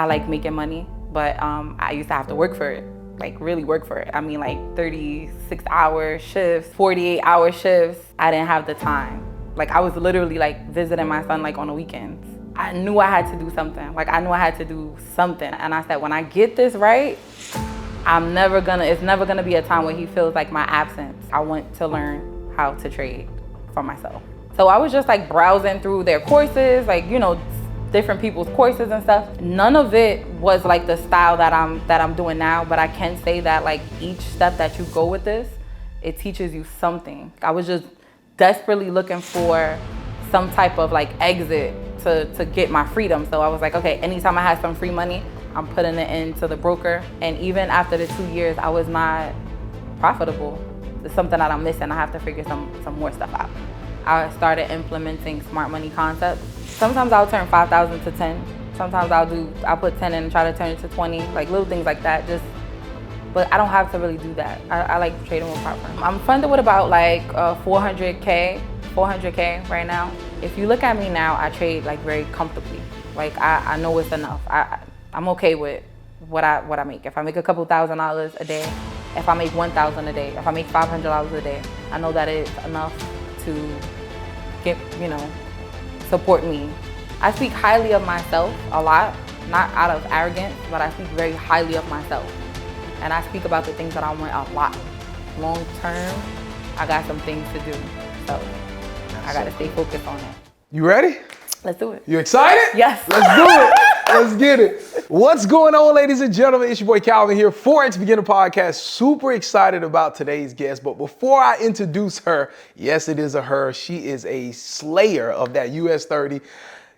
I like making money, but I used to have to work for it, like really work for it. I mean, like 36-hour shifts, 48-hour shifts. I didn't have the time. Like I was literally like visiting my son like on the weekends. I knew I had to do something. Like I knew I had to do something. And I said, when I get this right, it's never gonna be a time where he feels like my absence. I want to learn how to trade for myself. So I was just like browsing through their courses, like, you know, different people's courses and stuff. None of it was like the style that I'm doing now, but I can say that like each step that you go with this, it teaches you something. I was just desperately looking for some type of like exit to get my freedom. So I was like, okay, anytime I had some free money, I'm putting it into the broker. And even after the 2 years, I was not profitable. It's something that I'm missing. I have to figure some more stuff out. I started implementing smart money concepts. Sometimes I'll turn 5,000 to 10. Sometimes I'll put 10 in and try to turn it to 20, like little things like that. But I don't have to really do that. I like trading with prop firms. I'm funded with about like 400K right now. If you look at me now, I trade like very comfortably. Like I know it's enough. I'm okay with what I make. If I make a couple $1,000s a day, if I make 1,000 a day, if I make $500 a day, I know that it's enough to get, you know, support me. I speak highly of myself a lot, not out of arrogance, but I speak very highly of myself. And I speak about the things that I want a lot. Long term, I got some things to do. So I gotta stay focused on it. You ready? Let's do it. You excited? Yes. Let's do it. Let's get it. What's going on, ladies and gentlemen? It's your boy Calvin here, FOREX Beginner Podcast. Super excited about today's guest. But before I introduce her, yes, it is a her. She is a slayer of that US 30.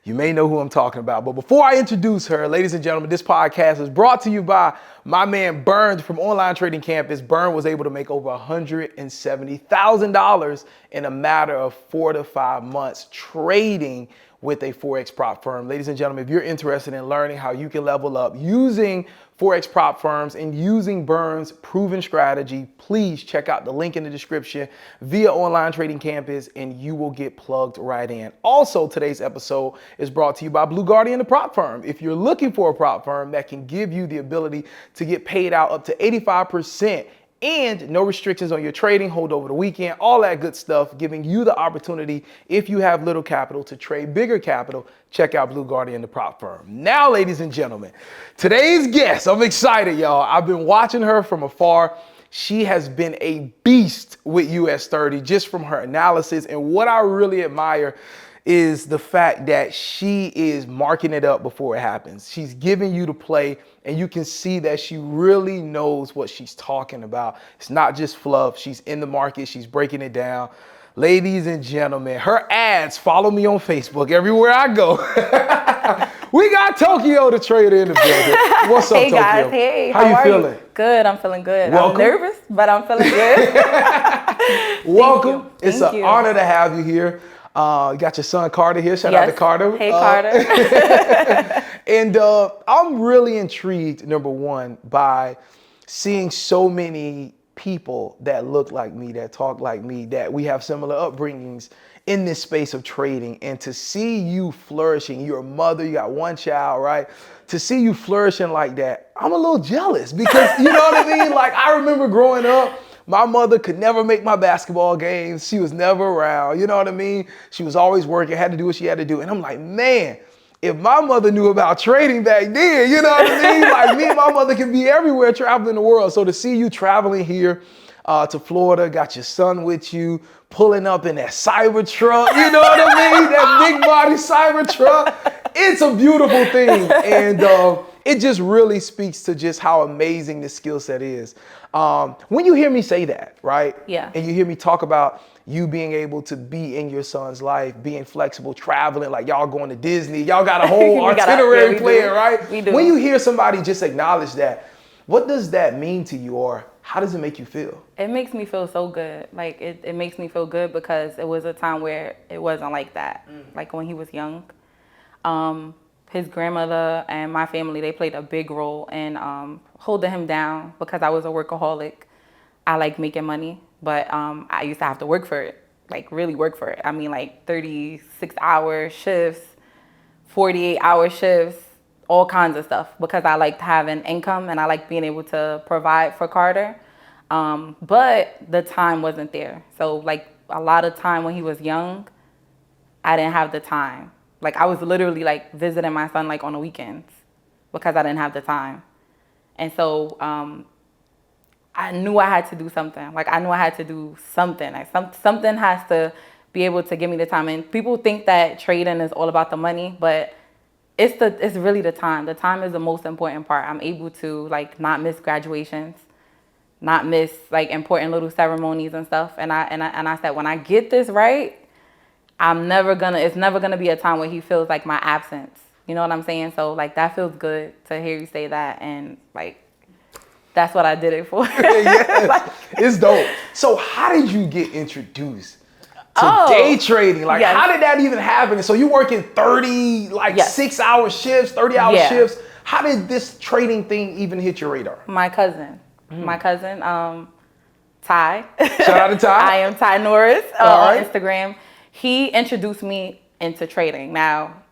You may know who I'm talking about. But before I introduce her, ladies and gentlemen, this podcast is brought to you by my man Burn from Online Trading Campus. Burn was able to make over $170,000 in a matter of 4 to 5 months trading with a Forex prop firm. Ladies and gentlemen, if you're interested in learning how you can level up using Forex prop firms and using Burn's proven strategy, please check out the link in the description via Online Trading Campus and you will get plugged right in. Also, today's episode is brought to you by Blue Guardian, the prop firm. If you're looking for a prop firm that can give you the ability to get paid out up to 85% and no restrictions on your trading, hold over the weekend, all that good stuff, giving you the opportunity, if you have little capital, to trade bigger capital, check out Blue Guardian, the prop firm. Now, ladies and gentlemen, today's guest, I'm excited, y'all. I've been watching her from afar. She has been a beast with US 30 just from her analysis. And what I really admire is the fact that she is marking it up before it happens. She's giving you the play and you can see that she really knows what she's talking about. It's not just fluff. She's in the market. She's breaking it down. Ladies and gentlemen, her ads follow me on Facebook everywhere I go. We got Tokyo the trader in the building. What's up, Hey Tokyo? guys, hey, how you feeling? Good, I'm feeling good. Welcome. I'm nervous, but I'm feeling good. Welcome. It's Thank an you. honor to have you here. You got your son Carter here. Shout out to Carter. Hey, Carter. And I'm really intrigued, number one, by seeing so many people that look like me, that talk like me, that we have similar upbringings in this space of trading. And to see you flourishing, you're a mother, you got one child, right? To see you flourishing like that, I'm a little jealous because, you know what I mean? Like, I remember growing up, my mother could never make my basketball games. She was never around. You know what I mean? She was always working, had to do what she had to do. And I'm like, man, if my mother knew about trading back then, you know what I mean? Like, me and my mother could be everywhere traveling the world. So to see you traveling here to Florida, got your son with you, pulling up in that cyber truck, you know what I mean? That big body cyber truck. It's a beautiful thing. And it just really speaks to just how amazing this skill set is. When you hear me say that, right? Yeah. And you hear me talk about you being able to be in your son's life, being flexible, traveling, like y'all going to Disney, y'all got a whole itinerary planned, right? We do. When you hear somebody just acknowledge that, what does that mean to you, or how does it make you feel? It makes me feel so good. Like it makes me feel good because it was a time where it wasn't like that. Like when he was young. His grandmother and my family, they played a big role in holding him down because I was a workaholic. I like making money, but I used to have to work for it, like really work for it. I mean, like 36-hour shifts, 48-hour shifts, all kinds of stuff because I liked having income and I liked being able to provide for Carter. But the time wasn't there. So like a lot of time when he was young, I didn't have the time. Like I was literally like visiting my son like on the weekends because I didn't have the time. And so I knew I had to do something. Like I knew I had to do something. Like something has to be able to give me the time. And people think that trading is all about the money, but it's really the time. The time is the most important part. I'm able to like not miss graduations, not miss like important little ceremonies and stuff. And I said, when I get this right, it's never gonna be a time where he feels like my absence. You know what I'm saying? So like that feels good to hear you say that, and like that's what I did it for. Yes, like, it's dope. So how did you get introduced to day trading? Like how did that even happen? So you working 30 like 6-hour shifts, 30-hour shifts. How did this trading thing even hit your radar? My cousin, Ty. Shout out to Ty. I am Ty Norris on Instagram. He introduced me into trading. Now,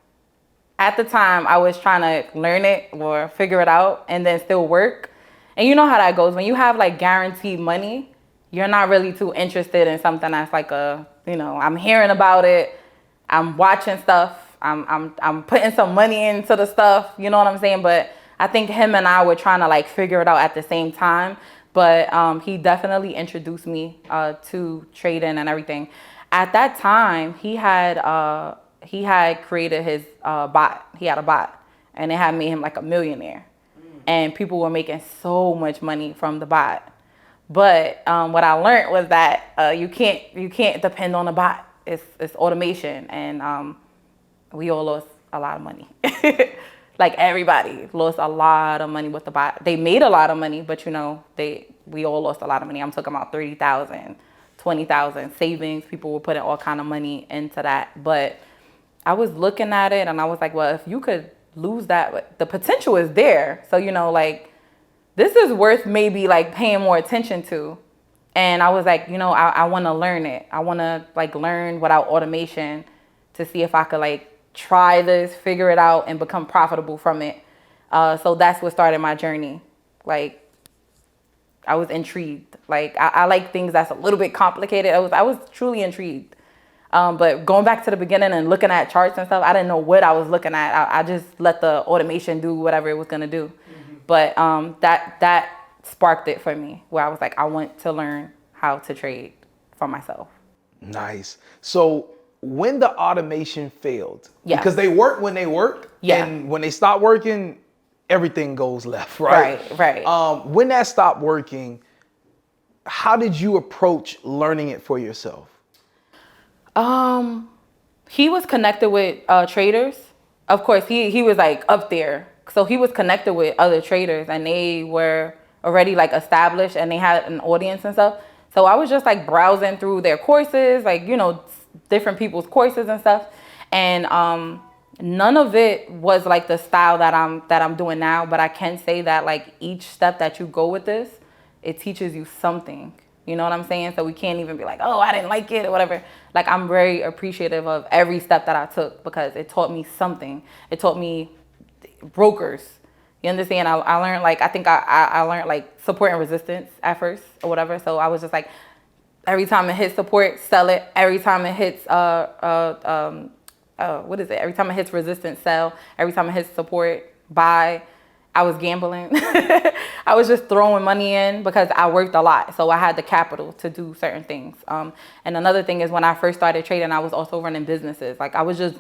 at the time, I was trying to learn it or figure it out and then still work. And you know how that goes. When you have like guaranteed money, you're not really too interested in something that's like I'm hearing about it. I'm watching stuff. I'm putting some money into the stuff. You know what I'm saying? But I think him and I were trying to like figure it out at the same time. But he definitely introduced me to trading and everything. At that time, he had created his bot. He had a bot, and it had made him like a millionaire. And people were making so much money from the bot. But what I learned was that you can't depend on a bot. It's automation, and we all lost a lot of money. Like everybody lost a lot of money with the bot. They made a lot of money, but we all lost a lot of money. I'm talking about 30,000. 20,000 savings. People were putting all kind of money into that. But I was looking at it and I was like, well, if you could lose that, the potential is there. So, like this is worth maybe like paying more attention to. And I was like, I want to learn it. I want to like learn without automation to see if I could like try this, figure it out and become profitable from it. So that's what started my journey. Like, I was intrigued. Like I like things that's a little bit complicated. I was truly intrigued. But going back to the beginning and looking at charts and stuff, I didn't know what I was looking at. I just let the automation do whatever it was gonna do. Mm-hmm. But that sparked it for me, where I was like, I want to learn how to trade for myself. Nice. So when the automation failed, because they work when they work, and when they stop working, everything goes left, right? Right. When that stopped working, how did you approach learning it for yourself? He was connected with traders. Of course, he was like up there. So he was connected with other traders and they were already like established and they had an audience and stuff. So I was just like browsing through their courses, like, different people's courses and stuff. And none of it was like the style that I'm doing now, but I can say that like each step that you go with this, it teaches you something. You know what I'm saying? So we can't even be like, oh, I didn't like it or whatever. Like I'm very appreciative of every step that I took because it taught me something. It taught me brokers. You understand? I learned like, I think I learned like support and resistance at first or whatever. So I was just like, every time it hits support, sell it. Every time it hits every time it hits resistance, sell. Every time it hits support, buy. I was gambling. I was just throwing money in because I worked a lot. So I had the capital to do certain things. And another thing is when I first started trading, I was also running businesses. Like I was just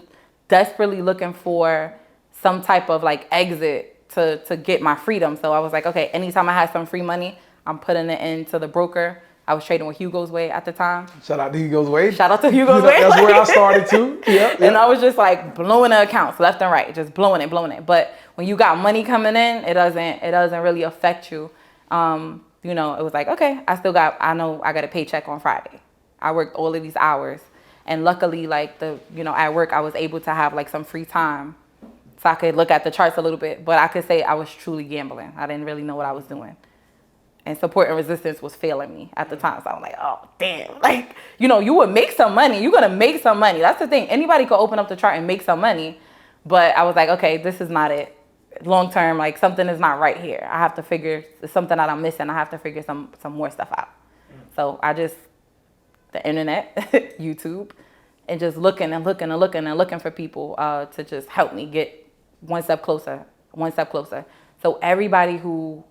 desperately looking for some type of like exit to get my freedom. So I was like, okay, anytime I had some free money, I'm putting it into the broker. I was trading with Hugo's Way at the time. Shout out to Hugo's Way. Shout out to Hugo's Way. That's where I started too. Yeah. And I was just like blowing the accounts left and right, just blowing it. But when you got money coming in, it doesn't really affect you. It was like, okay, I know I got a paycheck on Friday. I worked all of these hours. And luckily, like at work, I was able to have like some free time so I could look at the charts a little bit. But I could say I was truly gambling. I didn't really know what I was doing. And support and resistance was failing me at the time. So I'm like, oh, damn. Like, you would make some money. You're going to make some money. That's the thing. Anybody could open up the chart and make some money. But I was like, okay, this is not it. long term, like something is not right here. I have to figure something that I'm missing. I have to figure some more stuff out. So I just, the internet, YouTube, and just looking and looking and looking and looking for people to just help me get one step closer, one step closer. So everybody who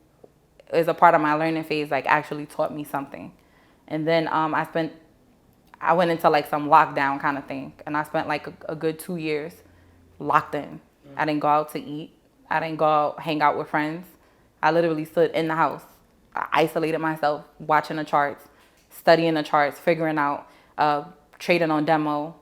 is a part of my learning phase like actually taught me something. And then I went into like some lockdown kind of thing, and I spent like a good 2 years locked in. I didn't go out to eat. I didn't go out, hang out with friends. I literally stood in the house. I isolated myself, watching the charts, studying the charts, figuring out, trading on demo.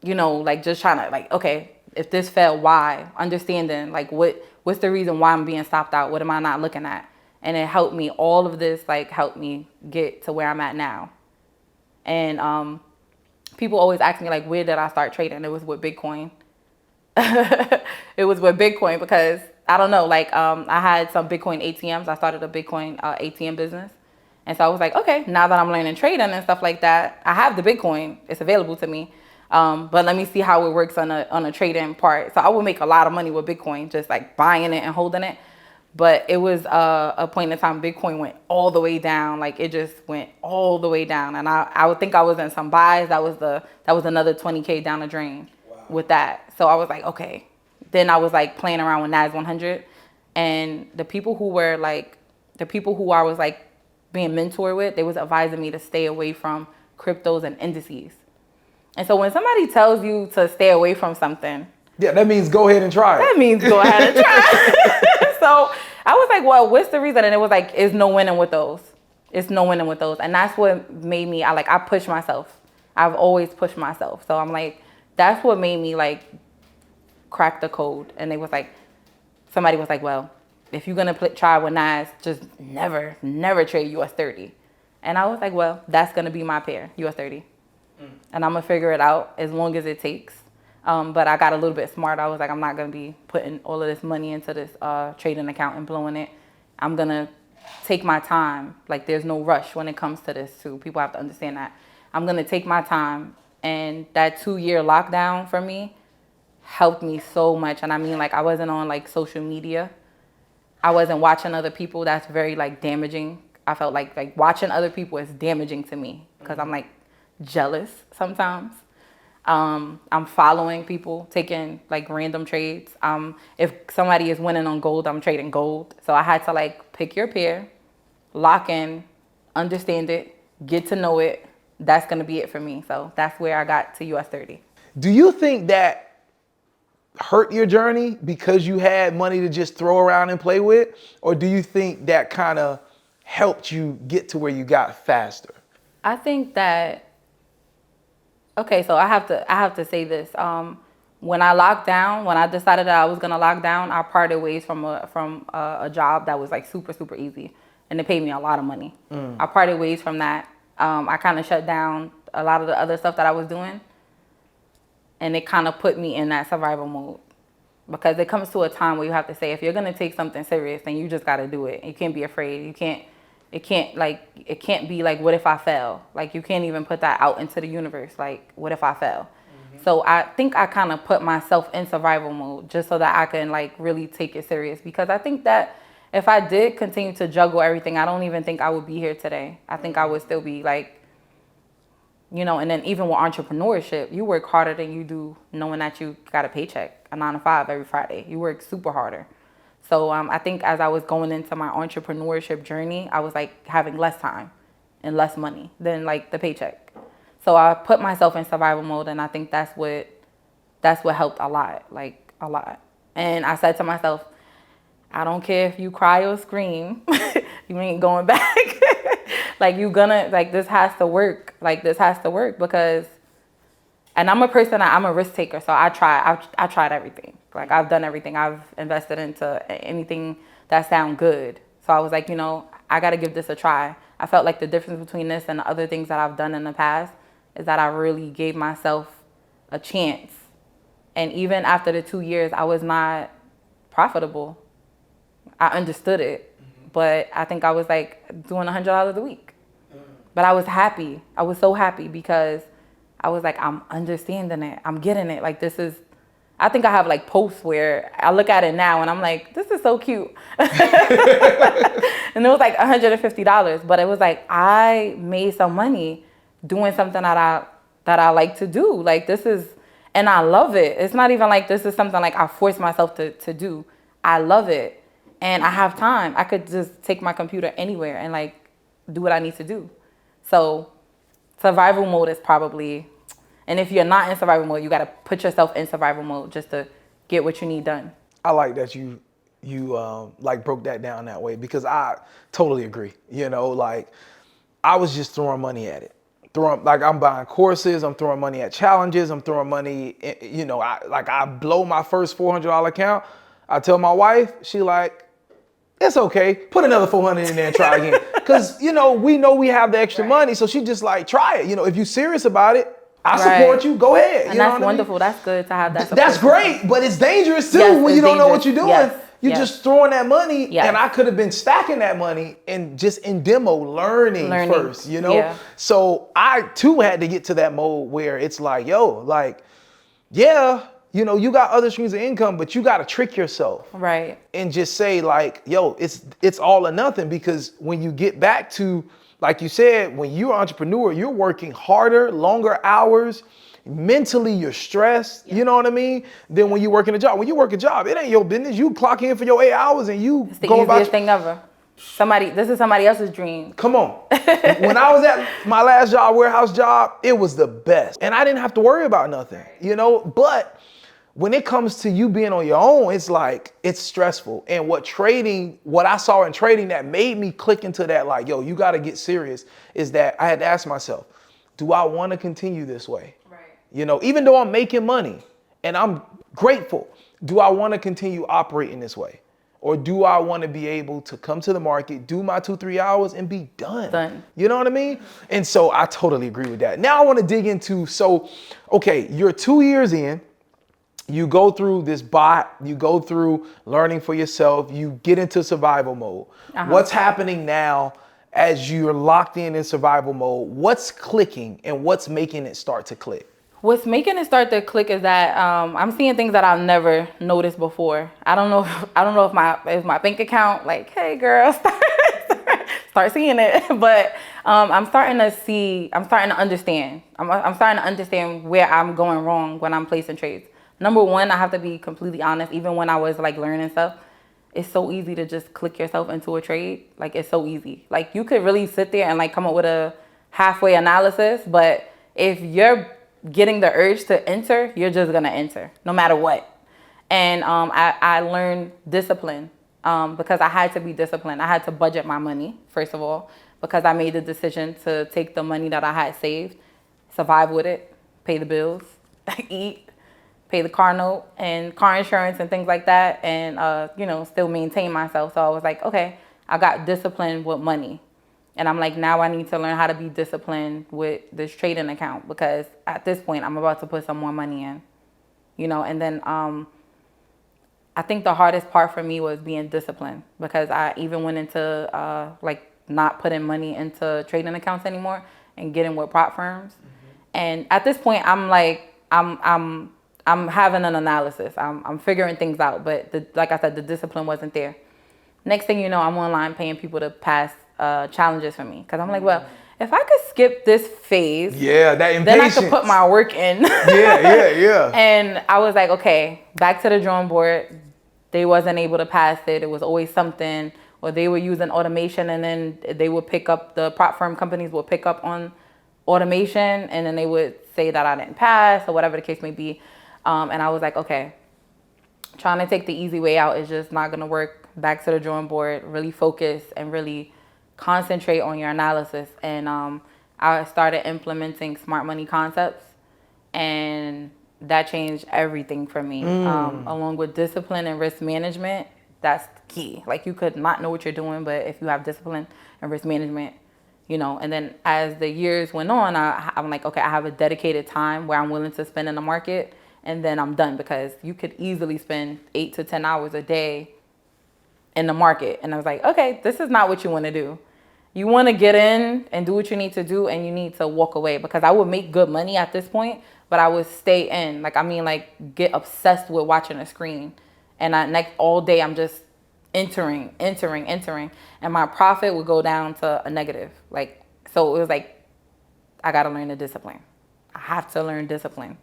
You know, like just trying to like, okay, if this failed, why? Understanding like what's the reason why I'm being stopped out? What am I not looking at? And it helped me. All of this like helped me get to where I'm at now. And people always ask me like, where did I start trading? It was with Bitcoin. It was with Bitcoin because I don't know, like I had some Bitcoin ATMs. I started a Bitcoin ATM business. And so I was like, okay, now that I'm learning trading and stuff like that, I have the Bitcoin. It's available to me. But let me see how it works on a trading part. So I would make a lot of money with Bitcoin, just like buying it and holding it. But it was a point in time Bitcoin went all the way down. Like it just went all the way down. And I would think I was in some buys. That was another 20K down the drain with that. So I was like, okay. Then I was like playing around with NAS 100. And the people who I was like being mentored with, they was advising me to stay away from cryptos and indices. And so when somebody tells you to stay away from something, yeah, that means go ahead and try it. That means go ahead and try. So I was like, well, what's the reason? And it was like, it's no winning with those. It's no winning with those. And that's what made me, I push myself. I've always pushed myself. So I'm like, that's what made me like crack the code. And they was like, somebody was like, well, if you're going to try with NAS, just never trade US 30. And I was like, well, that's going to be my pair, US 30. And I'm going to figure it out as long as it takes. But I got a little bit smart. I was like, I'm not going to be putting all of this money into this trading account and blowing it. I'm going to take my time. Like, there's no rush when it comes to this, too. People have to understand that. I'm going to take my time. And that 2-year lockdown for me helped me so much. And I mean, like, I wasn't on, like, social media. I wasn't watching other people. That's very, like, damaging. I felt like watching other people is damaging to me because I'm, like, jealous sometimes. I'm following people, taking like random trades. If somebody is winning on gold, I'm trading gold. So I had to like pick your pair, lock in, understand it, get to know it. That's going to be it for me. So that's where I got to US 30. Do you think that hurt your journey because you had money to just throw around and play with? Or do you think that kind of helped you get to where you got faster? I think that, okay, so I have to say this. When I locked down, when I decided that I was gonna lock down, I parted ways from a job that was like super easy, and it paid me a lot of money. I parted ways from that. I kind of shut down a lot of the other stuff that I was doing, and it kind of put me in that survival mode because it comes to a time where you have to say, if you're gonna take something serious, then you just gotta do it. You can't be afraid. It can't be like, what if I fail? Like, you can't even put that out into the universe. Like, what if I fail? So I think I kind of put myself in survival mode just so that I can like really take it serious, because I think that if I did continue to juggle everything, I don't even think I would be here today. I think I would still be like, you know, and then even with entrepreneurship, you work harder than you do knowing that you got a paycheck, a 9 to 5 every Friday. You work super harder. So I think as I was going into my entrepreneurship journey, I was like having less time and less money than like the paycheck. So I put myself in survival mode, and I think that's what helped a lot, like a lot. And I said to myself, I don't care if you cry or scream, you ain't going back. Like, this has to work. Like, this has to work because, and I'm a person, I'm a risk taker. So I tried everything. Like, I've done everything. I've invested into anything that sounds good. So I was like, you know, I got to give this a try. I felt like the difference between this and the other things that I've done in the past is that I really gave myself a chance. And even after the 2 years, I was not profitable. I understood it, but I think I was like doing $100 a week. But I was happy. I was so happy because I was like, I'm understanding it. I'm getting it. Like, this is, I think I have like posts where I look at it now and I'm like, this is so cute. And it was like $150, but it was like, I made some money doing something that I like to do. Like this is, and I love it. It's not even like this is something like I force myself to do. I love it. And I have time. I could just take my computer anywhere and like do what I need to do. So survival mode is probably, and if you're not in survival mode, you got to put yourself in survival mode just to get what you need done. I like that you like broke that down that way, because I totally agree. You know, like I was just throwing money at it. Like I'm buying courses, I'm throwing money at challenges, I'm throwing money, you know, I blow my first $400 account. I tell my wife, she like, it's okay, put another 400 in there and try again. Cause you know we have the extra money. So she just like, try it. You know, if you're serious about it, I support you, go ahead. And you know that's wonderful. I mean? That's good to have that support. That's great, but it's dangerous too when you don't know what you're doing. Yes. You're just throwing that money, and I could have been stacking that money and just in demo learning first, you know? Yeah. So I too had to get to that mode where it's like, yo, like, yeah, you know, you got other streams of income, but you got to trick yourself. Right. And just say like, yo, it's all or nothing, because when you get back to, like you said, when you're an entrepreneur, you're working harder, longer hours. Mentally, you're stressed, you know what I mean? Then when you work in a job, when you work a job, it ain't your business. You clock in for your 8 hours and you it's the go about easiest thing ever. This is somebody else's dream. Come on. When I was at my last job, warehouse job, it was the best. And I didn't have to worry about nothing, you know? But when it comes to you being on your own, it's like, it's stressful. And what I saw in trading that made me click into that, like, yo, you got to get serious, is that I had to ask myself, do I want to continue this way? You know, even though I'm making money and I'm grateful, do I want to continue operating this way? Or do I want to be able to come to the market, do my 2-3 hours and be done? You know what I mean? And so I totally agree with that. Now I want to dig into, okay, you're 2 years in, you go through this bot, you go through learning for yourself, you get into survival mode. What's happening now as you're locked in survival mode? What's clicking and what's making it start to click? What's making it start to click is that I'm seeing things that I've never noticed before. I don't know if my bank account, like, hey girl, start seeing it. But I'm starting to understand. I'm starting to understand where I'm going wrong when I'm placing trades. Number one, I have to be completely honest. Even when I was like learning stuff, it's so easy to just click yourself into a trade. Like it's so easy. Like you could really sit there and like come up with a halfway analysis, but if you're getting the urge to enter, you're just gonna enter no matter what. And I learned discipline because I had to be disciplined. I had to budget my money, first of all, because I made the decision to take the money that I had saved, survive with it, pay the bills, eat, pay the car note and car insurance and things like that, and you know, still maintain myself. So I was like, okay, I got disciplined with money. And I'm like, now I need to learn how to be disciplined with this trading account, because at this point, I'm about to put some more money in, you know. And then I think the hardest part for me was being disciplined, because I even went into like not putting money into trading accounts anymore and getting with prop firms. And at this point, I'm like, I'm having an analysis. I'm figuring things out. But like I said, the discipline wasn't there. Next thing you know, I'm online paying people to pass challenges for me, because I'm like, well, if I could skip this phase, that impatience, then I could put my work in. yeah. And I was like, okay, back to the drawing board. They wasn't able to pass it. It was always something, or they were using automation, and then they would pick up, the prop firm companies would pick up on automation, and then they would say that I didn't pass or whatever the case may be. And I was like, okay, trying to take the easy way out is just not gonna work. Back to the drawing board, really focus and really concentrate on your analysis. And I started implementing smart money concepts, and that changed everything for me. Along with discipline and risk management, that's key. Like you could not know what you're doing, but if you have discipline and risk management, you know. And then as the years went on, I'm like, okay, I have a dedicated time where I'm willing to spend in the market, and then I'm done, because you could easily spend 8 to 10 hours a day in the market. And I was like, okay, this is not what you want to do. You want to get in and do what you need to do, and you need to walk away, because I would make good money at this point, but I would stay in. Like, I mean, like, get obsessed with watching a screen. And all day I'm just entering. And my profit would go down to a negative. Like, so it was like, I got to learn the discipline. I have to learn discipline.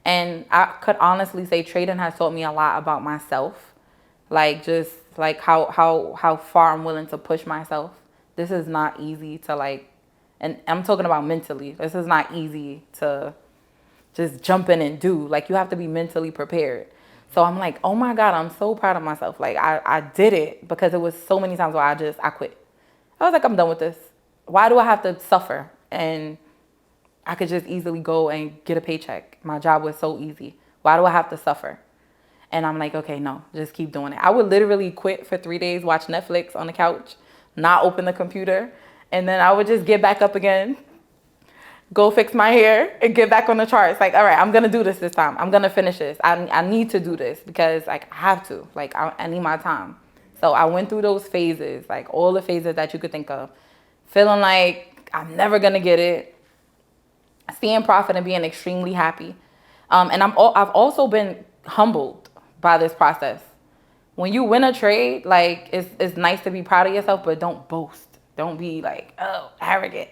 And I could honestly say trading has taught me a lot about myself. Like, just like how far I'm willing to push myself. This is not easy to, like, and I'm talking about mentally. This is not easy to just jump in and do. Like, you have to be mentally prepared. So I'm like, oh my God, I'm so proud of myself. Like, I did it, because it was so many times where I quit. I was like, I'm done with this. Why do I have to suffer? And I could just easily go and get a paycheck. My job was so easy. Why do I have to suffer? And I'm like, okay, no, just keep doing it. I would literally quit for 3 days, watch Netflix on the couch, not open the computer. And then I would just get back up again, go fix my hair, and get back on the charts. Like, all right, I'm going to do this time. I'm going to finish this. I need to do this, because, like, I have to. Like, I need my time. So I went through those phases, like all the phases that you could think of, feeling like I'm never going to get it, seeing profit and being extremely happy. And I've also been humbled by this process. When you win a trade, like, it's nice to be proud of yourself, but don't boast. Don't be like, oh, arrogant.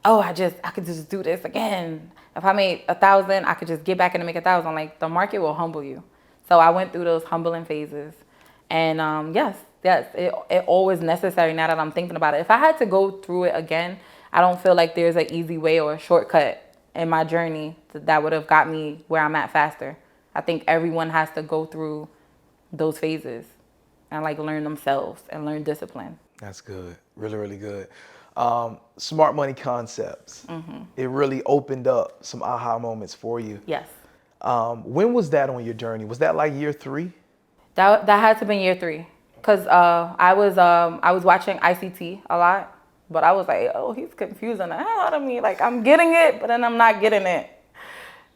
Oh, I could just do this again. If I made 1,000, I could just get back in and make 1,000. Like, the market will humble you. So I went through those humbling phases. And yes, it always necessary now that I'm thinking about it. If I had to go through it again, I don't feel like there's an easy way or a shortcut in my journey that would have got me where I'm at faster. I think everyone has to go through those phases and, like, learn themselves and learn discipline. That's good. Really, really good. Smart money concepts. It really opened up some aha moments for you. Yes. When was that on your journey? Was that like year 3? That had to have been year 3, because I was watching ICT a lot, but I was like, oh, he's confusing the hell out of me. Like, I'm getting it, but then I'm not getting it.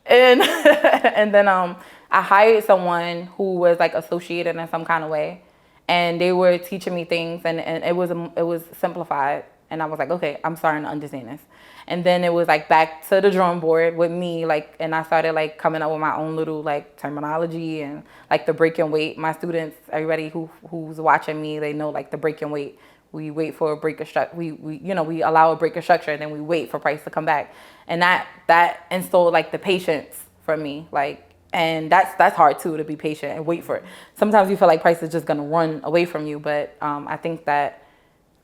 And and then I hired someone who was, like, associated in some kind of way, and they were teaching me things, and it was simplified. And I was like, okay, I'm starting to understand this. And then it was, like, back to the drawing board with me, like, and I started, like, coming up with my own little, like, terminology and, like, the break and wait. My students, everybody who's watching me, they know, like, the break and wait. We wait for a break of structure. We allow a break of structure, and then we wait for price to come back. And that installed, like, the patience for me, like, and that's hard too, to be patient and wait for it. Sometimes you feel like price is just gonna run away from you, but I think that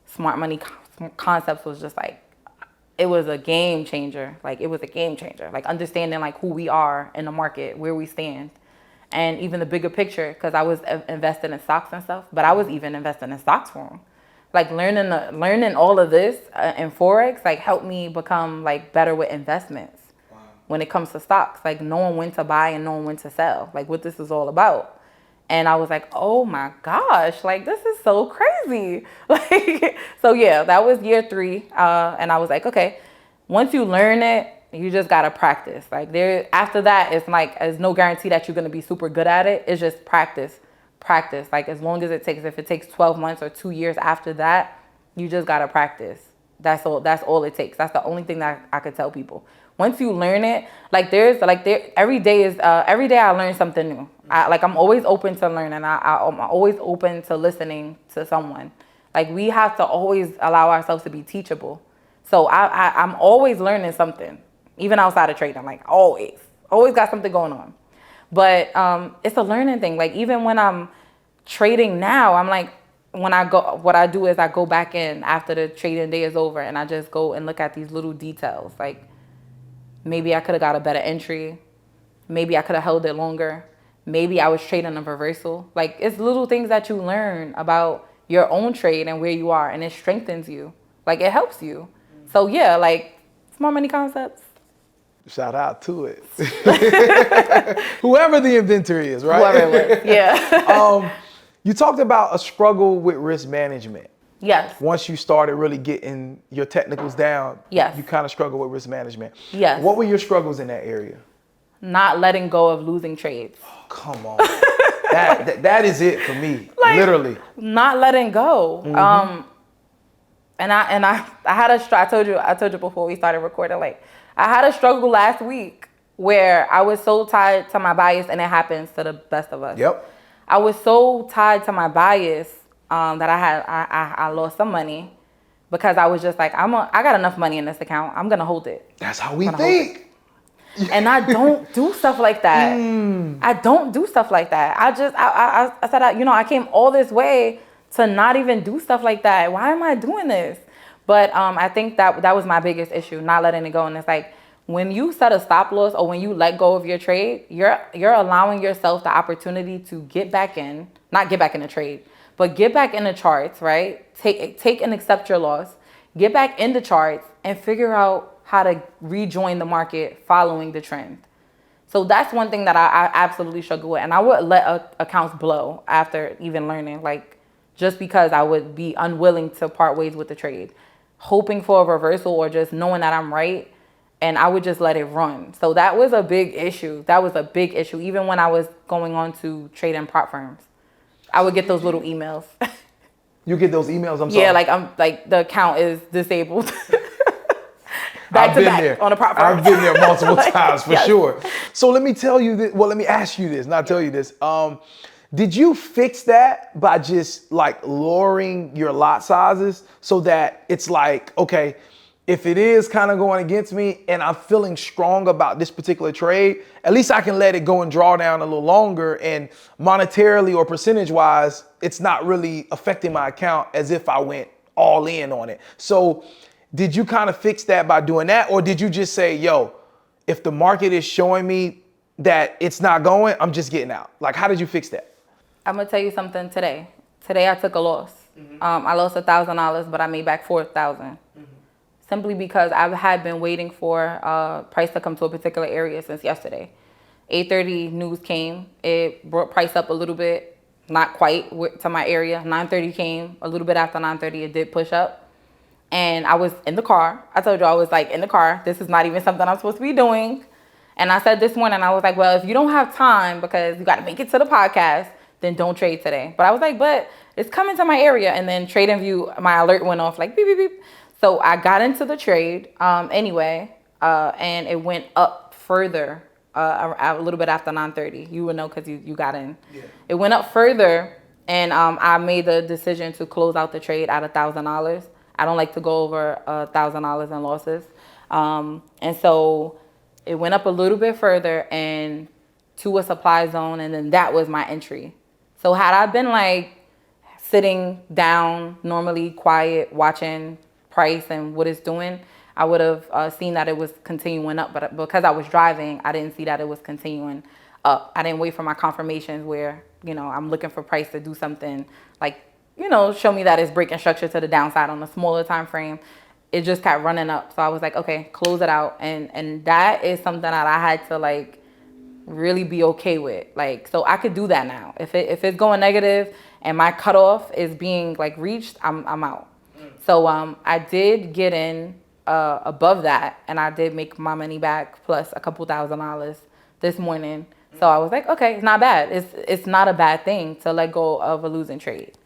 smart money concepts was just, like, it was a game changer. Like, it was a game changer. Like, understanding, like, who we are in the market, where we stand, and even the bigger picture, because I was invested in stocks and stuff, but I was even investing in stocks wrong. Like, learning all of this in Forex, like, helped me become, like, better with investments. Wow. When it comes to stocks, like, knowing when to buy and knowing when to sell, like, what this is all about. And I was like, oh my gosh, like, this is so crazy. Like, so yeah, that was year 3. And I was like, okay, once you learn it, you just got to practice. Like, after that, it's like, there's no guarantee that you're going to be super good at it. It's just practice. Like, as long as it takes. If it takes 12 months or 2 years after that, you just got to practice. That's all it takes. That's the only thing that I could tell people. Once you learn it, every day I learn something new. I'm always open to learning. I'm always open to listening to someone. Like, we have to always allow ourselves to be teachable. So I'm always learning something, even outside of trading. Like, always got something going on. But it's a learning thing. Like, even when I'm trading now, I'm like, what I do is I go back in after the trading day is over, and I just go and look at these little details. Like, maybe I could have got a better entry. Maybe I could have held it longer. Maybe I was trading a reversal. Like, it's little things that you learn about your own trade and where you are, and it strengthens you. Like, it helps you. So yeah, like, smart money concepts. Shout out to it. Whoever the inventor is, right? Whoever it was, yeah. You talked about a struggle with risk management. Yes. Once you started really getting your technicals down, yes, you kind of struggle with risk management. Yes. What were your struggles in that area? Not letting go of losing trades. Oh, come on. that is it for me, like, literally. Not letting go. And I had I told you before we started recording, like I had a struggle last week where I was so tied to my bias, and it happens to the best of us. Yep. I was so tied to my bias that I lost some money because I was just like, I got enough money in this account. I'm gonna hold it. That's how we think. And I don't do stuff like that. I don't do stuff like that. I said, I came all this way to not even do stuff like that. Why am I doing this? But I think that was my biggest issue, not letting it go. And it's like, when you set a stop loss or when you let go of your trade, you're allowing yourself the opportunity to get back in, not get back in the trade, but get back in the charts, right? Take and accept your loss, get back in the charts and figure out how to rejoin the market following the trend. So that's one thing that I absolutely struggle with. And I would let accounts blow after even learning, like just because I would be unwilling to part ways with the trade, hoping for a reversal or just knowing that I'm right. And I would just let it run. So that was a big issue. That was a big issue. Even when I was going on to trade in prop firms, I would get those little emails. You get those emails? I'm sorry. Yeah, like the account is disabled. Back to back on a prop firm. I've been there multiple times for Yes. sure. So let me tell you this. Well, let me ask you this, not tell you this. Did you fix that by just like lowering your lot sizes so that it's like, okay, if it is kind of going against me and I'm feeling strong about this particular trade, at least I can let it go and draw down a little longer, and monetarily or percentage wise, it's not really affecting my account as if I went all in on it. So did you kind of fix that by doing that? Or did you just say, yo, if the market is showing me that it's not going, I'm just getting out? Like, how did you fix that? I'm going to tell you something today. Today I took a loss. I lost $1,000, but I made back $4,000. Simply because I had been waiting for price to come to a particular area since yesterday. 8:30 news came. It brought price up a little bit, not quite to my area. 9:30 came. A little bit after 9:30, it did push up. And I was in the car. I told you I was like in the car. This is not even something I'm supposed to be doing. And I said this morning, I was like, well, if you don't have time because you got to make it to the podcast, then don't trade today. But I was like, but it's coming to my area. And then TradingView, my alert went off like beep, beep, beep. So I got into the trade anyway, and it went up further a little bit after 9:30. You would know because you got in. Yeah. It went up further, and I made the decision to close out the trade at $1,000. I don't like to go over $1,000 in losses. And so it went up a little bit further and to a supply zone, and then that was my entry. So had I been like sitting down, normally quiet, watching price and what it's doing, I would have seen that it was continuing up. But because I was driving, I didn't see that it was continuing up. I didn't wait for my confirmations where, I'm looking for price to do something like, show me that it's breaking structure to the downside on a smaller time frame. It just kept running up. So I was like, okay, close it out. And that is something that I had to like really be okay with. Like, so I could do that now. If it's going negative and my cutoff is being like reached, I'm out. So I did get in above that, and I did make my money back plus a couple $1,000s this morning. So I was like, okay, it's not bad. It's not a bad thing to let go of a losing trade.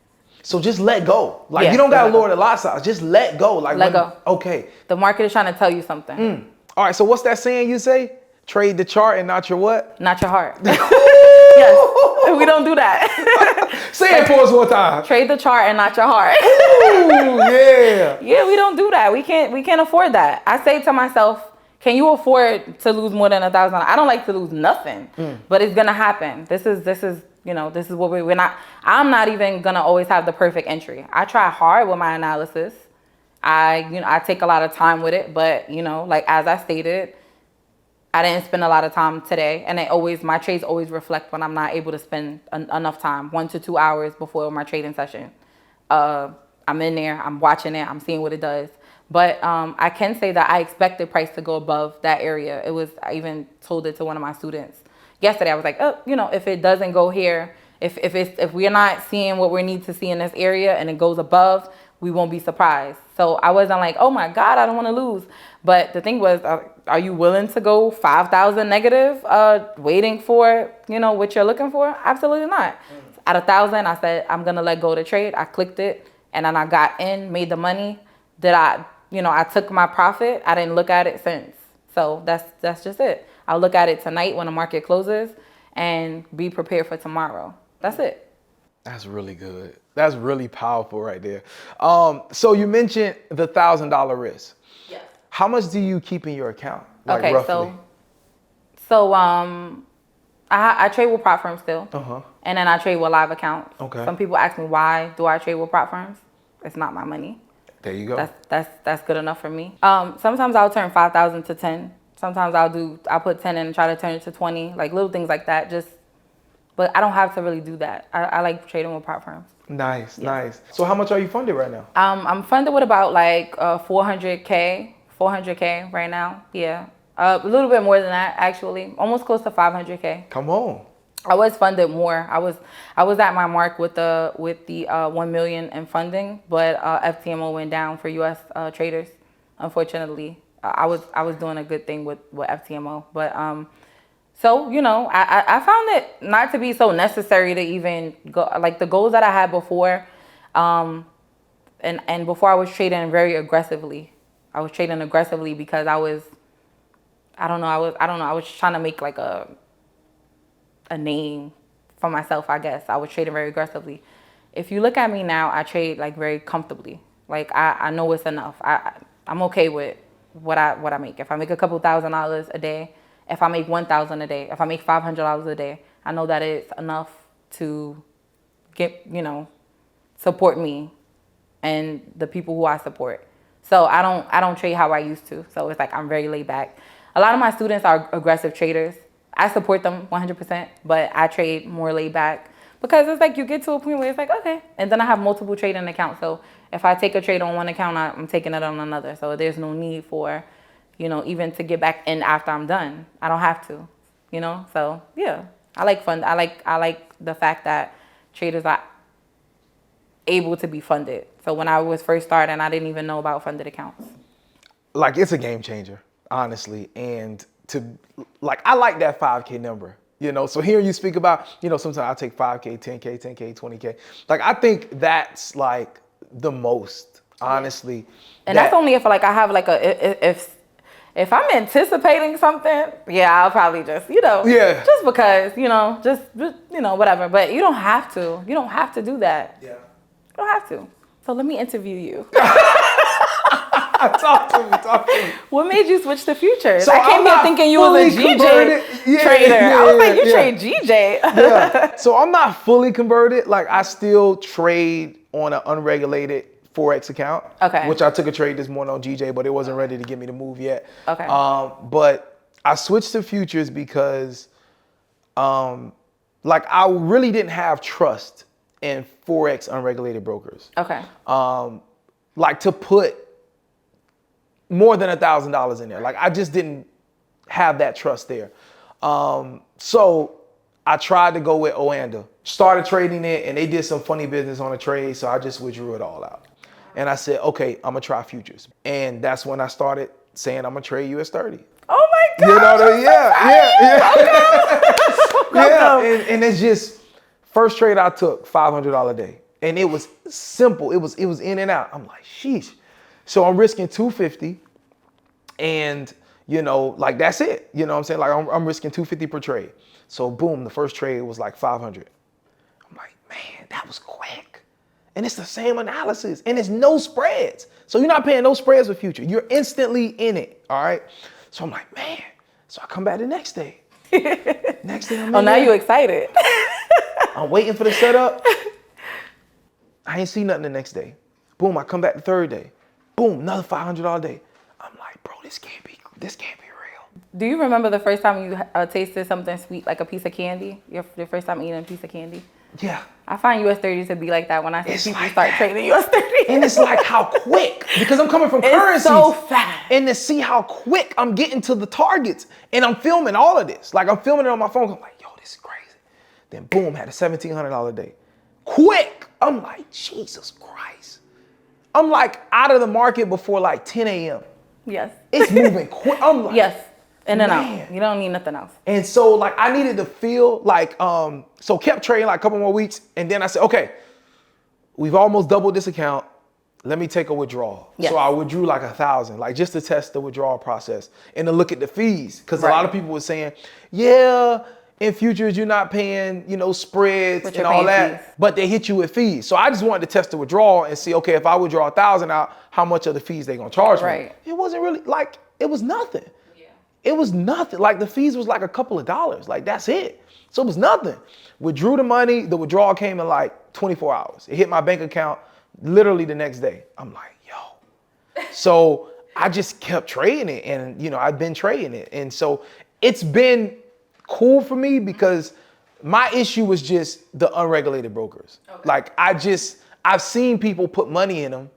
So just let go. Like, you don't got to lower the lot size. Just let go. Like, let go. Okay. The market is trying to tell you something. All right. So what's that saying you say? Trade the chart and not your what? Not your heart. Yes. We don't do that. Say it for us one time. Trade the chart and not your heart. Ooh, yeah. Yeah, we don't do that. We can't afford that. I say to myself, can you afford to lose more than $1,000? I don't like to lose nothing, but it's gonna happen. This is what we're not. I'm not even gonna always have the perfect entry. I try hard with my analysis. I take a lot of time with it, but like as I stated, I didn't spend a lot of time today, and my trades always reflect when I'm not able to spend enough time, 1 to 2 hours before my trading session. I'm in there, I'm watching it, I'm seeing what it does. But I can say that I expected price to go above that area. I even told it to one of my students yesterday. I was like, if it doesn't go here, if we're not seeing what we need to see in this area and it goes above, we won't be surprised. So I wasn't like, oh my God, I don't want to lose. But the thing was, are you willing to go 5,000 negative, waiting for, what you're looking for? Absolutely not. At 1,000, I said, I'm going to let go of the trade. I clicked it, and then I got in, made the money. I took my profit. I didn't look at it since. So that's just it. I'll look at it tonight when the market closes and be prepared for tomorrow. That's it. That's really good. That's really powerful right there. So you mentioned the $1,000 risk. Yes. How much do you keep in your account? Like, okay, roughly? so I trade with prop firms still. Uh-huh. And then I trade with live accounts. Okay. Some people ask me, why do I trade with prop firms? It's not my money. There you go. That's good enough for me. Sometimes I'll turn 5,000 to 10. Sometimes I'll put 10 in and try to turn it to 20, like little things like that. But I don't have to really do that. I like trading with prop firms. Nice, nice. So how much are you funded right now? I'm funded with about like 400K right now. Yeah, a little bit more than that actually, almost close to 500K. Come on. I was funded more. I was at my mark with the 1 million in funding, but FTMO went down for U.S. Traders. Unfortunately, I was doing a good thing with FTMO, but so I found it not to be so necessary to even go, like the goals that I had before, and before I was trading very aggressively. I was trading aggressively because I was trying to make like a name for myself, I guess. I was trading very aggressively. If you look at me now, I trade like very comfortably. Like I know it's enough. I'm okay with what I make. If I make a couple $1,000s a day, if I make 1,000 a day, if I make $500 a day, I know that it's enough to get, support me and the people who I support. So I don't trade how I used to. So it's like I'm very laid back. A lot of my students are aggressive traders. I support them 100%, but I trade more laid back because it's like you get to a point where it's like, okay. And then I have multiple trading accounts. So if I take a trade on one account, I'm taking it on another. So there's no need for, even to get back in after I'm done. I don't have to, So yeah, I like fun. I like the fact that traders are able to be funded. So when I was first starting, I didn't even know about funded accounts. Like, it's a game changer, honestly. And I like that 5K number, So hearing you speak about, sometimes I take 5K, 10K, 10K, 20K. Like, I think that's like the most, honestly. And that's only if like I have like if I'm anticipating something, yeah, I'll probably just, yeah, just because, just whatever. But you don't have to. You don't have to do that. Yeah. You don't have to. So let me interview you. Talk to me. What made you switch to futures? So I came here thinking you was a GJ trader. I was like, you trade GJ. Yeah. So I'm not fully converted. Like, I still trade on an unregulated FOREX account. Okay. Which I took a trade this morning on GJ, but it wasn't ready to get me the move yet. Okay. But I switched to futures because, I really didn't have trust in FOREX unregulated brokers. Okay. To put more than $1,000 in there. Like, I just didn't have that trust there. So I tried to go with Oanda. Started trading it, and they did some funny business on a trade, so I just withdrew it all out. And I said, okay, I'm gonna try futures. And that's when I started saying I'm gonna trade US 30. Oh my God. Yeah. And it's just, first trade I took, $500 a day. And it was simple. It was in and out. I'm like, sheesh. So I'm risking $250, and that's it. You know what I'm saying? Like, I'm risking $250 per trade. So boom, the first trade was like 500. I'm like, man, that was quick. And it's the same analysis, and it's no spreads. So you're not paying no spreads with future. You're instantly in it. All right. So I'm like, man. So I come back the next day. Next day, now you excited. I'm waiting for the setup. I ain't see nothing the next day. Boom, I come back the third day. Boom, another $500 a day. I'm like, bro, this can't be real. Do you remember the first time you tasted something sweet, like a piece of candy? Your first time eating a piece of candy? Yeah. I find US 30s to be like that when I see people like start trading US 30s. And it's like how quick, because I'm coming from currencies. It's so fast. And to see how quick I'm getting to the targets. And I'm filming all of this. Like, I'm filming it on my phone. I'm like, yo, this is crazy. Then boom, had a $1,700 a day. Quick. I'm like, Jesus Christ. I'm like out of the market before like 10 a.m. Yes. It's moving quick. I'm like, yes. In and man. out. You don't need nothing else. And so like I needed to feel like, so kept trading like a couple more weeks. And then I said, okay, we've almost doubled this account. let me take a withdrawal. Yes. So I withdrew like 1,000, like just to test the withdrawal process and to look at the fees. Because a lot of people were saying, yeah, in futures, you're not paying, you know, spreads But and all that, fees. but they hit you with fees. So I just wanted to test the withdrawal and see, okay, if I withdraw 1,000 out, how much of the fees they gonna charge me? It wasn't really like, it was nothing. Yeah. It was nothing. Like the fees was like a couple of dollars. Like that's it. So it was nothing. Withdrew the money. The withdrawal came in like 24 hours. It hit my bank account literally the next day. I'm like, yo. So I just kept trading it, and you know, I've been trading it, and so it's been cool for me because my issue was just the unregulated brokers. Okay. Like I've seen people put money in them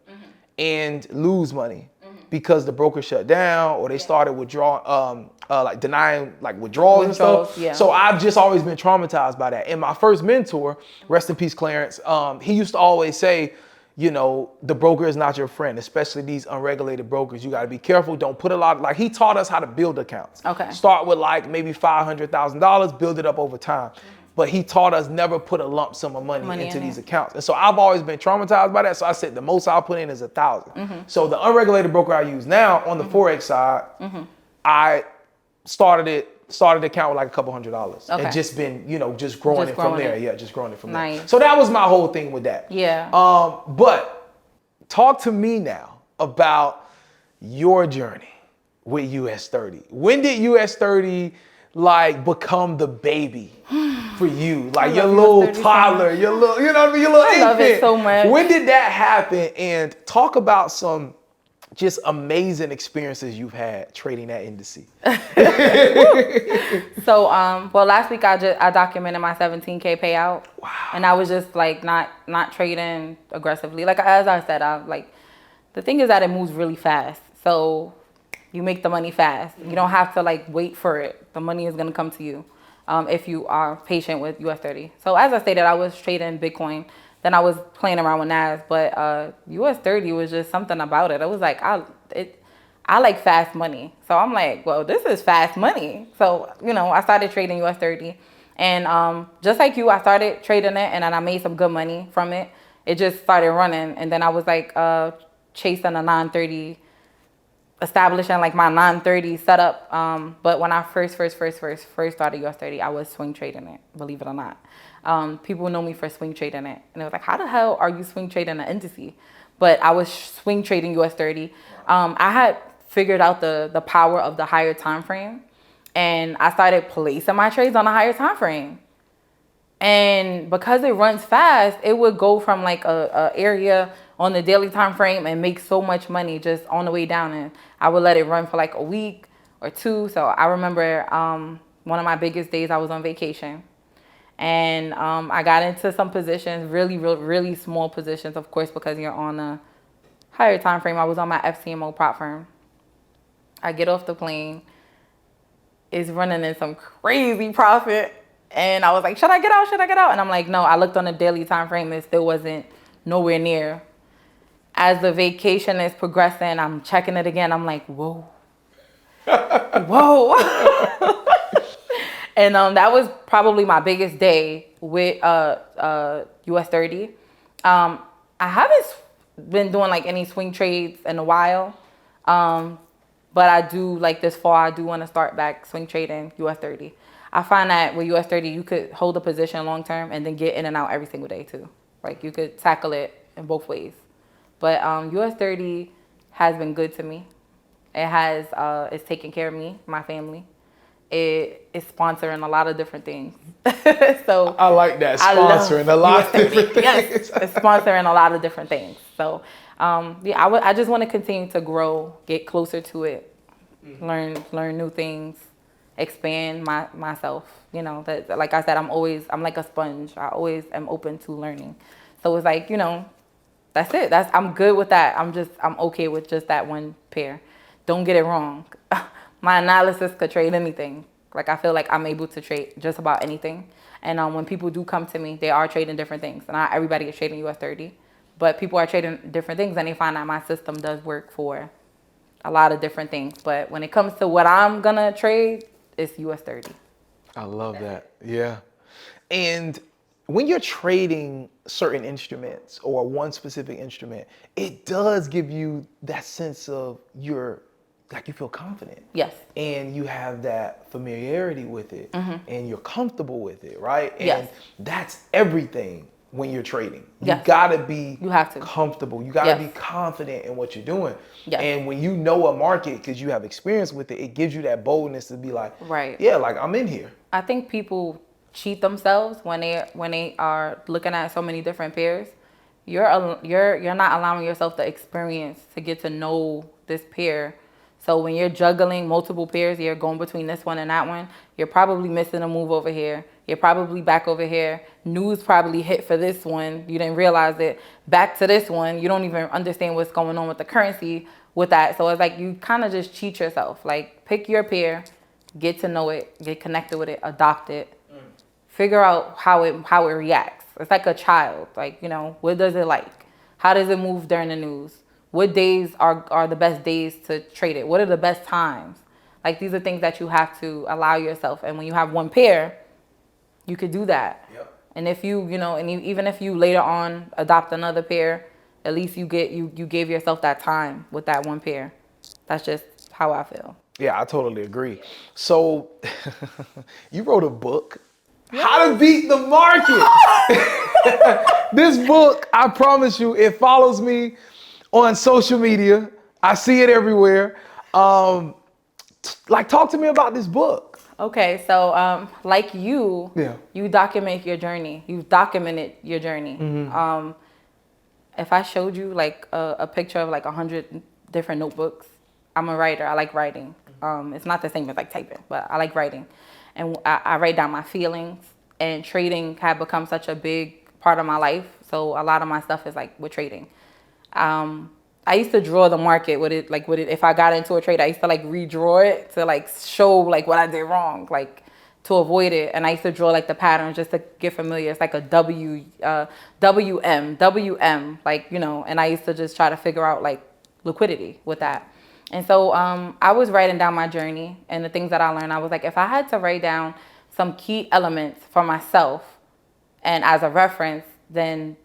and lose money because the broker shut down or they started withdrawing, like denying like withdrawals and stuff. Yeah. So I've just always been traumatized by that. And my first mentor, rest in peace, Clarence, he used to always say, you know, the broker is not your friend, especially these unregulated brokers. You got to be careful. Don't put a lot. Like he taught us how to build accounts. Okay. Start with like maybe $500,000, build it up over time. But he taught us never put a lump sum of money into these accounts. And so I've always been traumatized by that. So I said the most I'll put in is 1,000. So the unregulated broker I use now on the Forex side, I started the account with like a couple $100. Okay. And just been, you know, just growing it from there. Yeah, just growing it from there. So that was my whole thing with that. Yeah. But talk to me now about your journey with US 30. When did US 30 like become the baby for you? Like your little toddler, your little, you know what I mean? Your little infant. I love it so much. When did that happen? And talk about some just amazing experiences you've had trading that indice. So, well, last week I documented my 17K payout. Wow. And I was just like not trading aggressively. Like as I said, the thing is that it moves really fast. So you make the money fast. You don't have to like wait for it. The money is gonna come to you if you are patient with US 30. So as I stated, I was trading Bitcoin. Then I was playing around with NAS, but US 30 was just something about it. It was like I like fast money, so I'm like, well, this is fast money. So you know, I started trading US 30, and just like you, I started trading it, and then I made some good money from it. It just started running, and then I was like chasing a 930, establishing like my 930 setup. But when I first started US 30, I was swing trading it, believe it or not. People know me for swing trading it. And it was like, how the hell are you swing trading an indice? But I was swing trading US 30. I had figured out the power of the higher time frame. And I started placing my trades on a higher time frame. And because it runs fast, it would go from like a area on the daily time frame and make so much money just on the way down. And I would let it run for like a week or two. So I remember one of my biggest days, I was on vacation. And I got into some positions, really small positions, of course, because you're on a higher time frame. I was on my FCMO prop firm. I get off the plane. It's running in some crazy profit. And I was like, should I get out? Should I get out? And I'm like, no. I looked on the daily time frame. It still wasn't nowhere near. As the vacation is progressing, I'm checking it again. I'm like, whoa. Whoa. And that was probably my biggest day with US 30. I haven't been doing like any swing trades in a while. But I do, like this fall, I do want to start back swing trading US 30. I find that with US 30, you could hold a position long term and then get in and out every single day too. Like you could tackle it in both ways. But US 30 has been good to me. It has, it's taken care of me, my family. It is sponsoring a lot of different things. So I like that, sponsoring a lot of different things. Yes, it's sponsoring a lot of different things. So yeah, I just want to continue to grow, get closer to it, learn new things, expand myself. You know, that like I said, I'm like a sponge. I always am open to learning. So it's like, you know, that's it. I'm good with that. I'm okay with just that one pair. Don't get it wrong. My analysis could trade anything. Like I feel like I'm able to trade just about anything. And when people do come to me, they are trading different things. Not everybody is trading US 30, but people are trading different things, and they find out my system does work for a lot of different things. But when it comes to what I'm gonna trade, it's US 30. I love that. Yeah. And when you're trading certain instruments or one specific instrument, it does give you that sense of you feel confident. Yes. And you have that familiarity with it and you're comfortable with it, right? And Yes. that's everything when you're trading. You Yes. gotta be have to. comfortable. You gotta Yes. be confident in what you're doing. Yes. And when you know a market, because you have experience with it, it gives you that boldness to be like, Right. yeah, like I'm in here. I think people cheat themselves when they are looking at so many different pairs. You're not allowing yourself the experience to get to know this pair. So when you're juggling multiple pairs, you're going between this one and that one, you're probably missing a move over here. You're probably back over here. News probably hit for this one. You didn't realize it. Back to this one. You don't even understand what's going on with the currency with that. So it's like you kind of just cheat yourself. Like pick your pair, get to know it, get connected with it, adopt it, figure out how it reacts. It's like a child. Like, what does it like? How does it move during the news? What days are the best days to trade it? What are the best times? Like these are things that you have to allow yourself. And when you have one pair, you could do that. Yep. And if even if you later on adopt another pair, at least you gave yourself that time with that one pair. That's just how I feel. Yeah, I totally agree. So you wrote a book, How to Beat the Market. This book, I promise you, it follows me on social media. I see it everywhere. Talk to me about this book. Okay, so like you document your journey. You've documented your journey. If I showed you like a picture of like 100 different notebooks, I'm a writer. I like writing. It's not the same as like typing, but I like writing. And I write down my feelings, and trading had become such a big part of my life. So a lot of my stuff is like with trading. I used to draw the market with it. If I got into a trade, I used to like redraw it to like show like what I did wrong, like to avoid it. And I used to draw like the patterns just to get familiar. It's like a WM, like, and I used to just try to figure out like liquidity with that. And so I was writing down my journey and the things that I learned. I was like, if I had to write down some key elements for myself and as a reference, then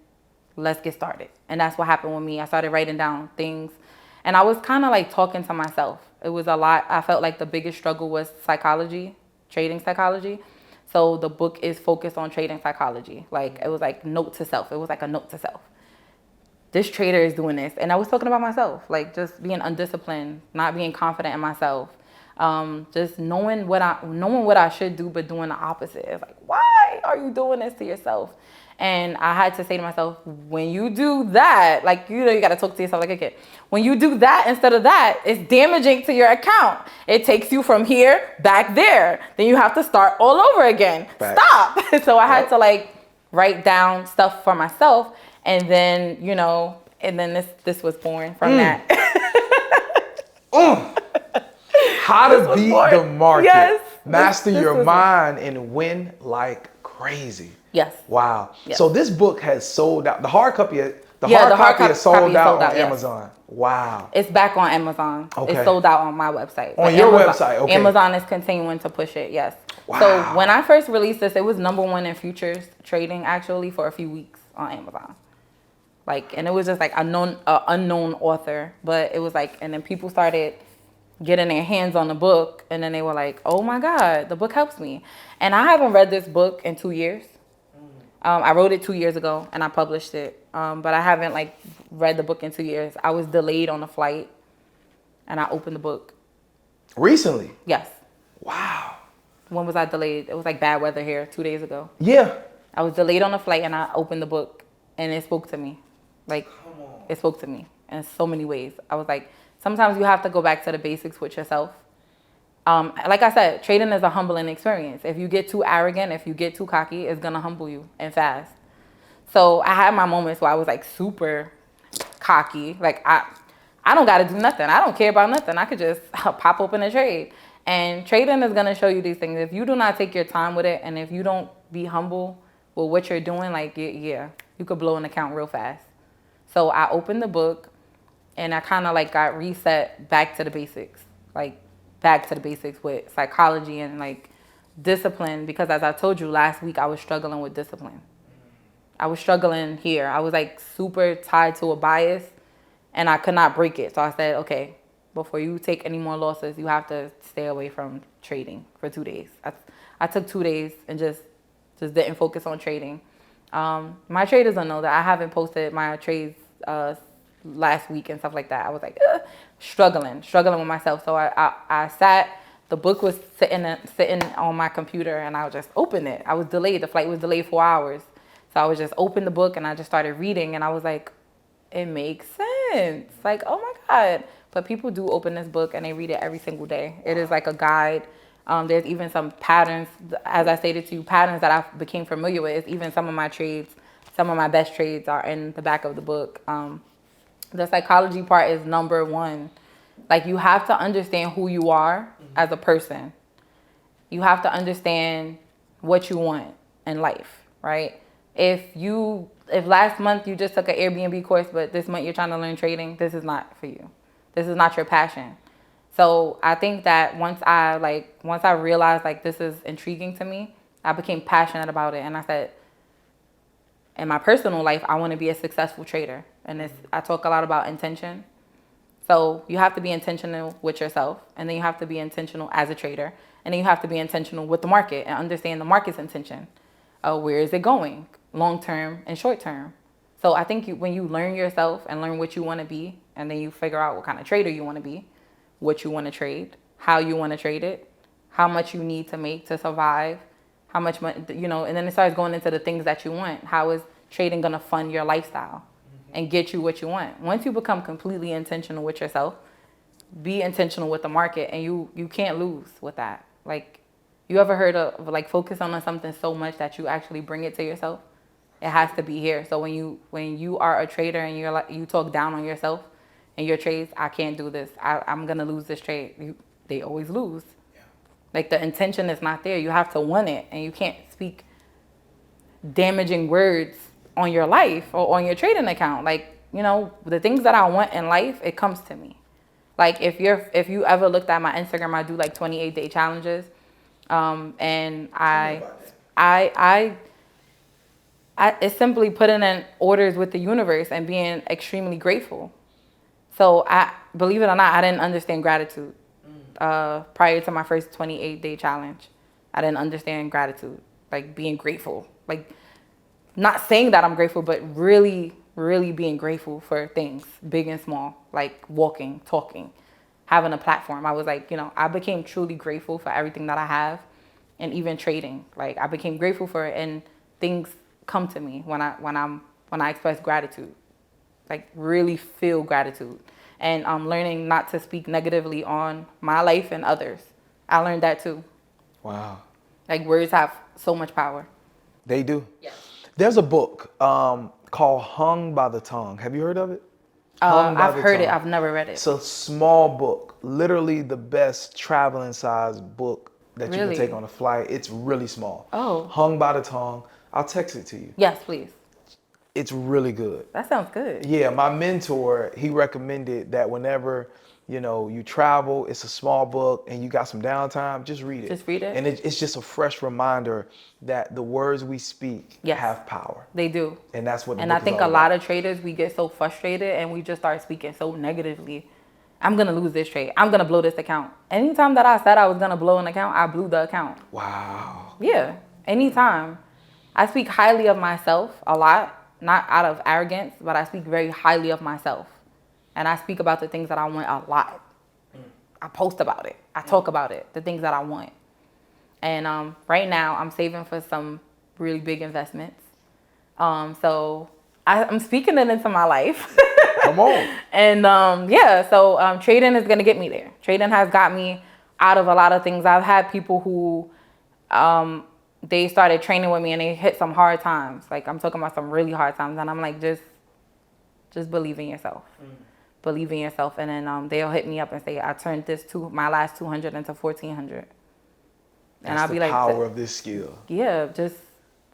let's get started. And that's what happened with me. I started writing down things and I was kind of like talking to myself. It was a lot. I felt like the biggest struggle was psychology, trading psychology. So the book is focused on trading psychology. Like it was like note to self. It was like a note to self. This trader is doing this. And I was talking about myself, like just being undisciplined, not being confident in myself. Just knowing what I should do, but doing the opposite. It's like, why are you doing this to yourself? And I had to say to myself, when you do that, like, you got to talk to yourself like a kid. When you do that instead of that, it's damaging to your account. It takes you from here back there. Then you have to start all over again. Back. Stop. So I had to like write down stuff for myself. And then, and then this was born from that. How to beat the market. Yes. Master your mind and win like crazy. Yes. Wow. Yes. So this book has sold out. The hard copy is sold out on Amazon. Wow. It's back on Amazon. Okay. It's sold out on my website. On your website, okay. Amazon is continuing to push it, yes. Wow. So when I first released this, it was #1 in futures trading actually for a few weeks on Amazon. And it was just like unknown author, but it was like, and then people started getting their hands on the book, and then they were like, oh my God, the book helps me. And I haven't read this book in 2 years. I wrote it 2 years ago and I published it, but I haven't read the book in 2 years. I was delayed on a flight and I opened the book. Recently? Yes. Wow. When was I delayed? It was like bad weather here 2 days ago. Yeah. I was delayed on a flight and I opened the book and it spoke to me. It spoke to me in so many ways. I was like, sometimes you have to go back to the basics with yourself. Like I said, trading is a humbling experience. If you get too arrogant, if you get too cocky, it's going to humble you and fast. So I had my moments where I was like super cocky. Like I don't got to do nothing. I don't care about nothing. I could just pop open a trade. And trading is going to show you these things. If you do not take your time with it and if you don't be humble with what you're doing, you could blow an account real fast. So I opened the book and I kind of got reset back to the basics. Back to the basics with psychology and discipline, because as I told you last week, I was struggling with discipline. I was struggling here. I was like super tied to a bias and I could not break it. So I said, okay, before you take any more losses, you have to stay away from trading for 2 days. I took 2 days and just didn't focus on trading. My traders don't know that I haven't posted my trades last week and stuff like that. I was like struggling with myself. So I sat. The book was sitting on my computer, and I just opened it. I was delayed. The flight was delayed 4 hours, so I was just opened the book and I just started reading, and I was like, it makes sense. Like, oh my God. But people do open this book and they read it every single day. It is like a guide. There's even some patterns, as I stated to you, patterns that I became familiar with. Even some of my trades, some of my best trades are in the back of the book. The psychology part is number one. Like, you have to understand who you are as a person. You have to understand what you want in life, right? If last month you just took an Airbnb course, but this month you're trying to learn trading, this is not for you. This is not your passion. So I think that once I realized like this is intriguing to me, I became passionate about it. And I said, in my personal life, I want to be a successful trader. And I talk a lot about intention. So you have to be intentional with yourself, and then you have to be intentional as a trader, and then you have to be intentional with the market and understand the market's intention. Where is it going, long term and short term? So I think when you learn yourself and learn what you want to be, and then you figure out what kind of trader you want to be, what you want to trade, how you want to trade it, how much you need to make to survive, how much money, and then it starts going into the things that you want. How is trading going to fund your lifestyle and get you what you want? Once you become completely intentional with yourself, be intentional with the market, and you can't lose with that. Like, you ever heard of like focusing on something so much that you actually bring it to yourself? It has to be here. So when you are a trader and you talk down on yourself and your trades, I can't do this. I'm gonna lose this trade. They always lose. Yeah. Like, the intention is not there. You have to want it, and you can't speak damaging words on your life or on your trading account. Like, the things that I want in life, it comes to me. Like, if you ever looked at my Instagram, I do like 28-day challenges. And it's simply putting in orders with the universe and being extremely grateful. So believe it or not, I didn't understand gratitude prior to my first 28-day challenge. I didn't understand gratitude, like being grateful, like not saying that I'm grateful, but really, really being grateful for things, big and small, like walking, talking, having a platform. I was like, I became truly grateful for everything that I have, and even trading. Like, I became grateful for it, and things come to me when I express gratitude. Like, really feel gratitude. And I'm learning not to speak negatively on my life and others. I learned that too. Wow. Like, words have so much power. They do. Yes. There's a book called Hung by the Tongue. Have you heard of it? I've heard it. I've never read it. It's a small book, literally the best traveling size book that you can take on a flight. It's really small. Oh. Hung by the Tongue. I'll text it to you. Yes, please. It's really good. That sounds good. Yeah, my mentor, he recommended that whenever, you travel, it's a small book and you got some downtime, just read it. Just read it. And it's just a fresh reminder that the words we speak have power. They do. And that's what the And book I think is all a about. lot of traders, we get so frustrated and we just start speaking so negatively. I'm going to lose this trade. I'm going to blow this account. Anytime that I said I was going to blow an account, I blew the account. Wow. Yeah. Anytime. I speak highly of myself a lot, not out of arrogance, but I speak very highly of myself. And I speak about the things that I want a lot. I post about it. I talk about it, the things that I want. And right now, I'm saving for some really big investments. So I'm speaking it into my life. Come on. And so trading is going to get me there. Trading has got me out of a lot of things. I've had people who they started training with me and they hit some hard times. Like, I'm talking about some really hard times. And I'm like, just believe in yourself. Believe in yourself. And then they'll hit me up and say, I turned my last 200 into 1,400. And I'll be like, power of this skill. Yeah, just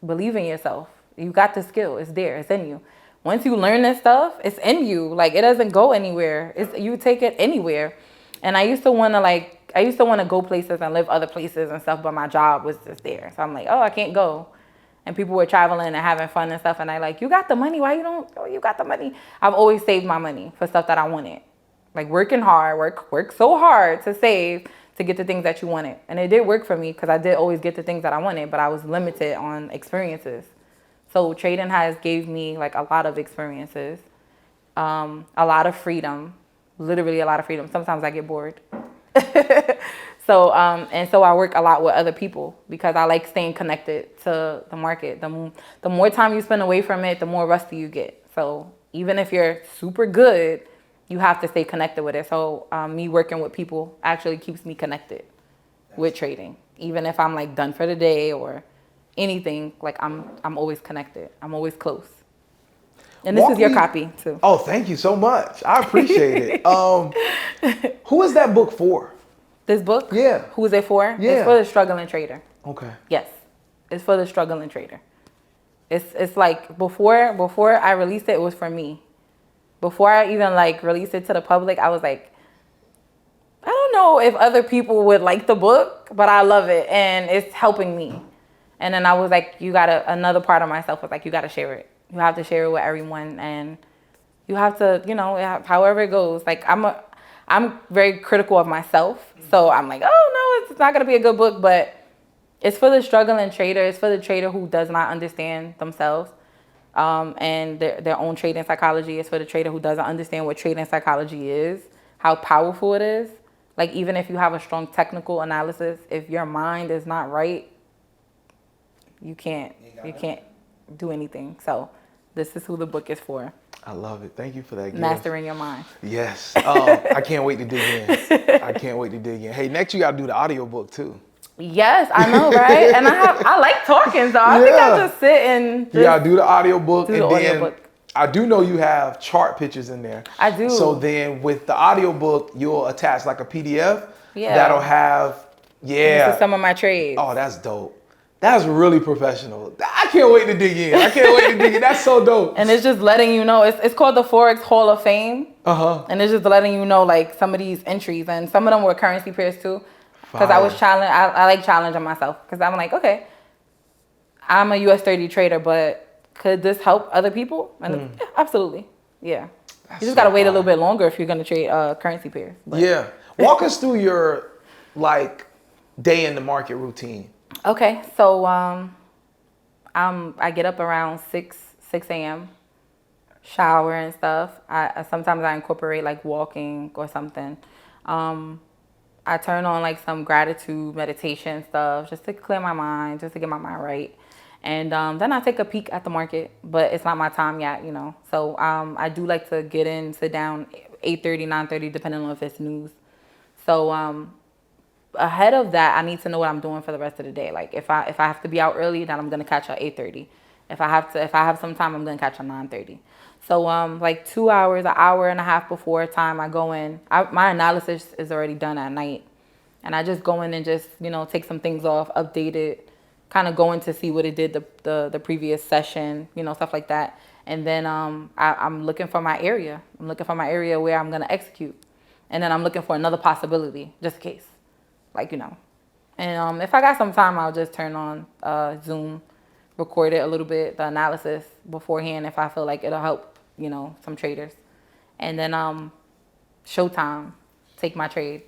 believe in yourself. You got the skill. It's there. It's in you. Once you learn this stuff, it's in you. Like, it doesn't go anywhere. You take it anywhere. And I used to want to go places and live other places and stuff, but my job was just there. So I'm like, oh, I can't go. and people were traveling and having fun and stuff, and I like, you got the money, why you don't, oh, you got the money. I've always saved my money for stuff that I wanted. Like working hard, work so hard to save to get the things that you wanted. And it did work for me because I did always get the things that I wanted, but I was limited on experiences. So trading has gave me like a lot of experiences, a lot of freedom, literally a lot of freedom. Sometimes I get bored. So I work a lot with other people because I like staying connected to the market. The more time you spend away from it, the more rusty you get. So even if you're super good, you have to stay connected with it. So me working with people actually keeps me connected with trading. Even if I'm like done for the day or anything, like I'm always connected. I'm always close. And this is your copy too. Oh, thank you so much. I appreciate it. Who is that book for? This book? Yeah. Who is it for? Yeah. It's for the struggling trader. Okay. Yes. It's for the struggling trader. It's like before I released it, it was for me. Before I even like released it to the public, I was like, I don't know if other people would like the book, but I love it and it's helping me. And then I was like, another part of myself was like, you gotta share it. You have to share it with everyone, and you have to, however it goes. Like I'm very critical of myself, so I'm like, oh no, it's not gonna be a good book, but it's for the struggling trader. It's for the trader who does not understand themselves and their own trading psychology. It's for the trader who doesn't understand what trading psychology is, how powerful it is. Like even if you have a strong technical analysis, if your mind is not right, you can't do anything. So this is who the book is for. I love it. Thank you for that gift. Mastering your mind. Yes. I can't wait to dig in. I can't wait to dig in. Hey, next you got to do the audiobook too. Yes, I know, right? And I like talking, so I think I'll just sit and you got to do the audiobook. Do the audiobook. I do know you have chart pictures in there. I do. So then with the audiobook, you'll attach like a PDF Yeah. that'll have, This is some of my trades. Oh, that's dope. That's really professional. I can't wait to dig in. That's so dope. And it's just letting you know, it's called the FOREX Hall of Fame. And it's just letting you know like some of these entries, and some of them were currency pairs too. Because I was challenged, I like challenging myself. Because I'm like, okay, I'm a US 30 trader, but could this help other people? And yeah, absolutely. Yeah. You just got to wait a little bit longer if you're going to trade currency pairs. But. Yeah. Walk us through your like day in the market routine. Okay. So I get up around 6 a.m., shower and stuff. Sometimes I incorporate like walking or something. I turn on like some gratitude meditation stuff just to clear my mind, just to get my mind right. And then I take a peek at the market, but it's not my time yet, So I do like to get in, sit down 8:30, 9:30, depending on if it's news. So ahead of that, I need to know what I'm doing for the rest of the day. Like if I have to be out early, then I'm gonna catch at 8:30. If I have some time, I'm gonna catch at 9:30. So like 2 hours, an hour and a half before time I go in, my analysis is already done at night. And I just go in and just, take some things off, update it, kind of go in to see what it did the previous session, stuff like that. And then I'm looking for my area. I'm looking for my area where I'm going to execute. And then I'm looking for another possibility, just in case, And if I got some time, I'll just turn on Zoom, record it a little bit, the analysis beforehand if I feel like it'll help, some traders. And then showtime, take my trade,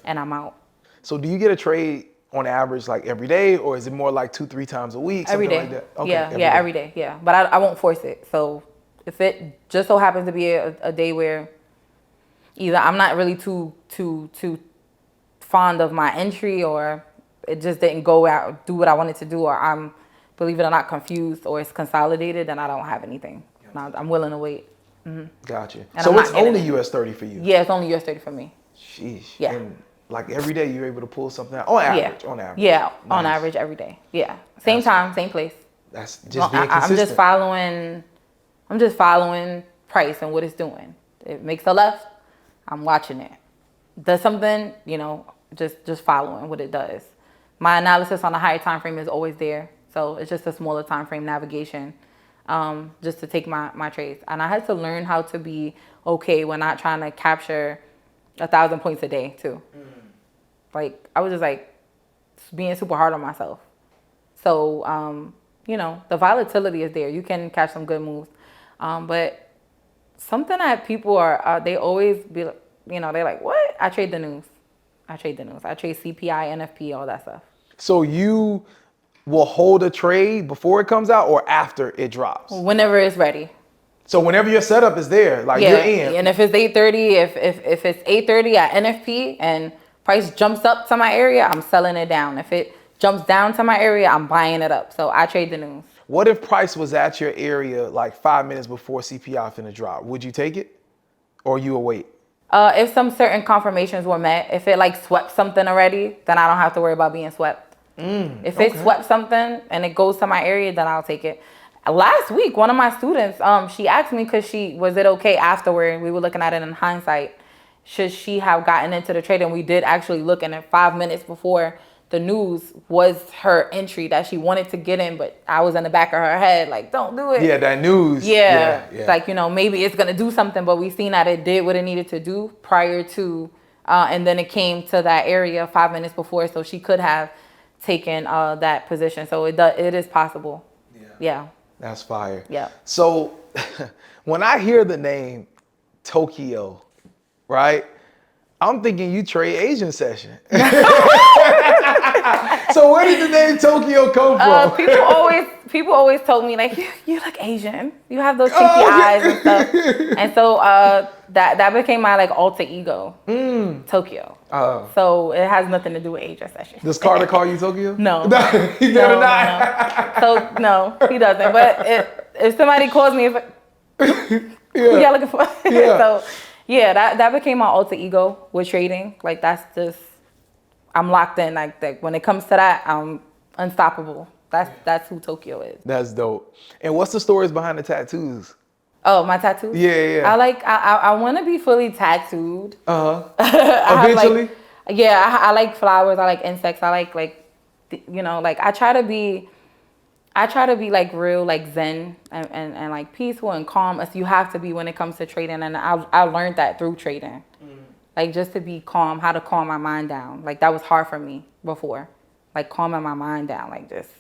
and I'm out. So do you get a trade on average like every day, or is it more like 2-3 times a week? Every day. Like that? Okay, every day. Yeah. But I won't force it. So if it just so happens to be a day where either I'm not really too fond of my entry, or it just didn't go out, do what I wanted to do, or I'm, believe it or not, confused, or it's consolidated, then I don't have anything. I'm willing to wait. Gotcha. And so it's only US 30 for you? Yeah, it's only US 30 for me. Sheesh. Yeah. And like every day you're able to pull something out? On average. Yeah, nice. On average every day. Yeah. Same time, same place. That's just being consistent. I'm just following price and what it's doing. It makes a left, I'm watching it. Does something, just following what it does. My analysis on a higher time frame is always there. So it's just a smaller time frame navigation, just to take my trades. And I had to learn how to be okay when not trying to capture 1,000 points a day too. Like I was just like being super hard on myself. So you know, the volatility is there. You can catch some good moves. But something that people are, they always be, you know, they're like, what? I trade the news. I trade the news. I trade CPI, NFP, all that stuff. So you will hold a trade before it comes out or after it drops? Whenever it's ready. So whenever your setup is there, like you're in. And if it's 8:30, if it's 8:30 at NFP and price jumps up to my area, I'm selling it down. If it jumps down to my area, I'm buying it up. So I trade the news. What if price was at your area like 5 minutes before CPI finna drop? Would you take it or you will wait? If some certain confirmations were met, if it like swept something already, then I don't have to worry about being swept. If it swept something and it goes to my area, then I'll take it. Last week, one of my students, she asked me because was it okay afterward? We were looking at it in hindsight. Should she have gotten into the trade? And we did actually look, and at 5 minutes before the news was her entry that she wanted to get in, but I was in the back of her head like, don't do it. Yeah, that news. Yeah. Like, you know, maybe it's gonna do something, but we seen that it did what it needed to do prior to, and then it came to that area 5 minutes before, so she could have taken that position. So it is possible. Yeah. That's fire. Yeah. So when I hear the name Tokyo, right, I'm thinking you trade Asian session. So where did the name Tokyo come from? People always told me like, you look Asian. You have those chinky eyes and stuff. And so that became my like alter ego, Tokyo. So it has nothing to do with Asia session. Does Carter call you Tokyo? No. He better not. So no, he doesn't. But if somebody calls me, who y'all looking for? So yeah, that became my alter ego with trading. Like that's just, I'm locked in. Like when it comes to that, I'm unstoppable. That's who Tokyo is. That's dope. And what's the stories behind the tattoos? Oh, my tattoos? Yeah. I want to be fully tattooed. Eventually? I like flowers. I like insects. I like, you know, like I try to be like real, like zen and like peaceful and calm as you have to be when it comes to trading. And I learned that through trading. Like just to be calm, how to calm my mind down. Like that was hard for me before. Like calming my mind down, like just,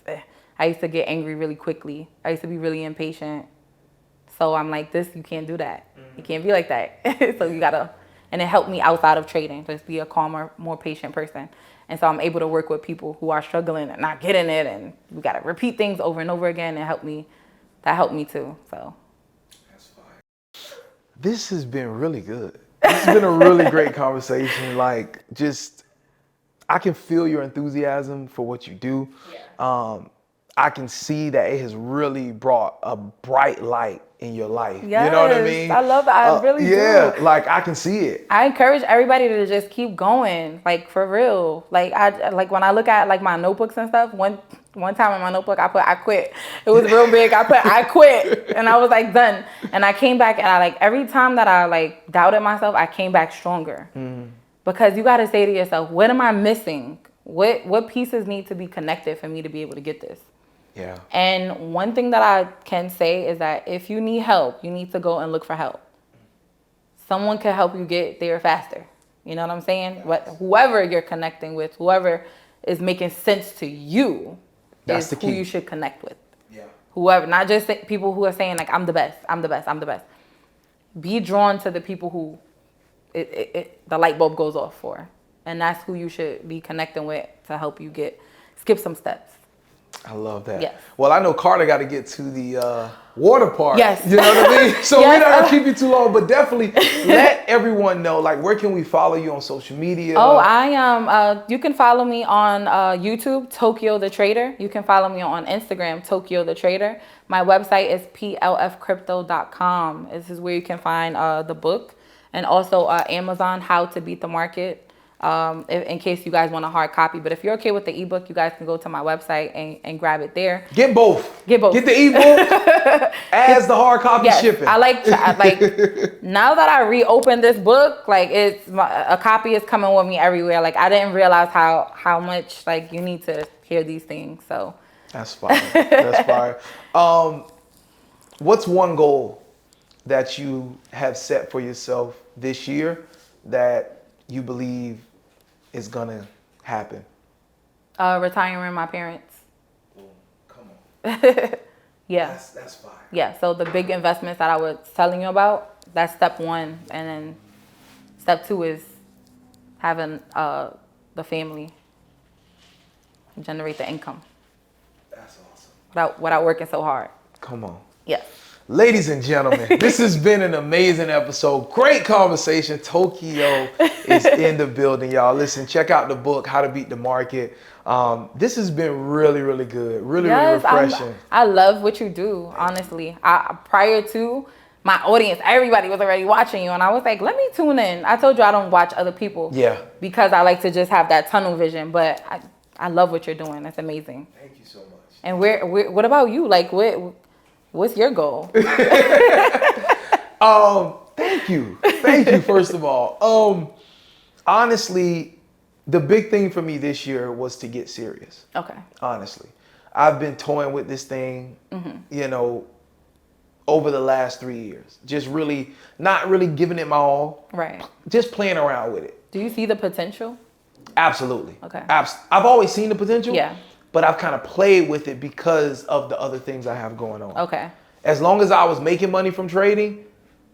I used to get angry really quickly. I used to be really impatient. So I'm like, you can't do that. You can't be like that. So you gotta, and it helped me outside of trading, just be a calmer, more patient person. And so I'm able to work with people who are struggling and not getting it. And we gotta repeat things over and over again. That helped me too, so. That's fine. This has been really good. This has been a really great conversation. Like I can feel your enthusiasm for what you do. I can see that it has really brought a bright light in your life. Yes, you know what I mean? I love that. I really do. Yeah, like I can see it. I encourage everybody to just keep going, like for real. Like when I look at like my notebooks and stuff, one time in my notebook I put I quit. It was real big. I put I quit and I was like done. And I came back and I like every time that I like doubted myself, I came back stronger. Because you got to say to yourself, what am I missing? What pieces need to be connected for me to be able to get this? Yeah. And one thing that I can say is that if you need help, you need to go and look for help. Someone can help you get there faster. You know what I'm saying? Whoever you're connecting with, whoever is making sense to you, is who you should connect with. Yeah. Whoever, not just people who are saying like, I'm the best, I'm the best, I'm the best. Be drawn to the people who the light bulb goes off for. And that's who you should be connecting with to help you skip some steps. I love that. Yes. Well, I know Carter got to get to the water park. Yes. You know what I mean? So we're not going to keep you too long, but definitely let everyone know, like, where can we follow you on social media? Oh, I am. You can follow me on YouTube, Tokyo the Trader. You can follow me on Instagram, Tokyo the Trader. My website is plfcrypto.com. This is where you can find the book. And also Amazon, How to Beat the Market. In case you guys want a hard copy. But if you're okay with the ebook, you guys can go to my website and grab it there. Get both. Get both. Get the ebook as the hard copy shipping. I like now that I reopened this book, like a copy is coming with me everywhere. Like I didn't realize how much like you need to hear these things. So that's fire. That's fire. What's one goal that you have set for yourself this year that you believe is gonna happen? Retiring my parents. Come on. Yeah. That's fire. Yeah. So the big investments that I was telling you about, that's step one. And then step two is having the family generate the income That's awesome. without working so hard. Come on. Yes. Ladies and gentlemen, this has been an amazing episode. Great conversation. Tokyo is in the building, y'all. Listen, check out the book, How to Beat the Market. This has been really, really good. Really, really refreshing. I love what you do, honestly. Prior to my audience, everybody was already watching you, and I was like, let me tune in. I told you I don't watch other people. Yeah. Because I like to just have that tunnel vision, but I love what you're doing. That's amazing. Thank you so much. And what about you? Like, what's your goal? Thank you. Thank you, first of all. Honestly, the big thing for me this year was to get serious. Okay. Honestly. I've been toying with this thing, over the last 3 years. Just really, not really giving it my all. Right. Just playing around with it. Do you see the potential? Absolutely. Okay. I've always seen the potential. Yeah. But I've kind of played with it because of the other things I have going on. Okay. As long as I was making money from trading,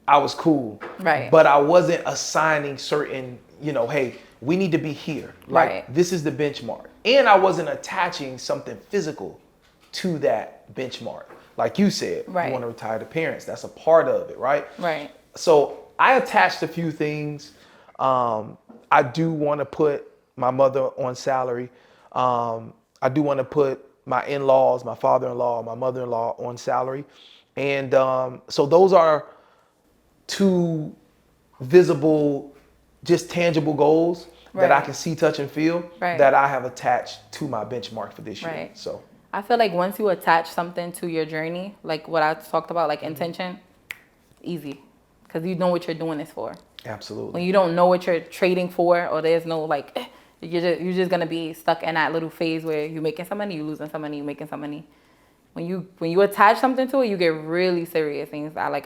I was cool. Right. But I wasn't assigning certain, hey, we need to be here. Like, Right. this is the benchmark. And I wasn't attaching something physical to that benchmark. Like you said, Right. you want to retire to parents. That's a part of it, right? Right. So I attached a few things. I do want to put my mother on salary. I do want to put my in-laws, my father-in-law, my mother-in-law on salary. And so those are two visible, just tangible goals that I can see, touch, and feel that I have attached to my benchmark for this year. Right. So I feel like once you attach something to your journey, like what I talked about, like intention, easy. Because you know what you're doing this for. absolutely. When you don't know what you're trading for, or there's no like, you're just gonna be stuck in that little phase where you're making some money, you're losing some money, you're making some money. When you attach something to it, you get really serious things. I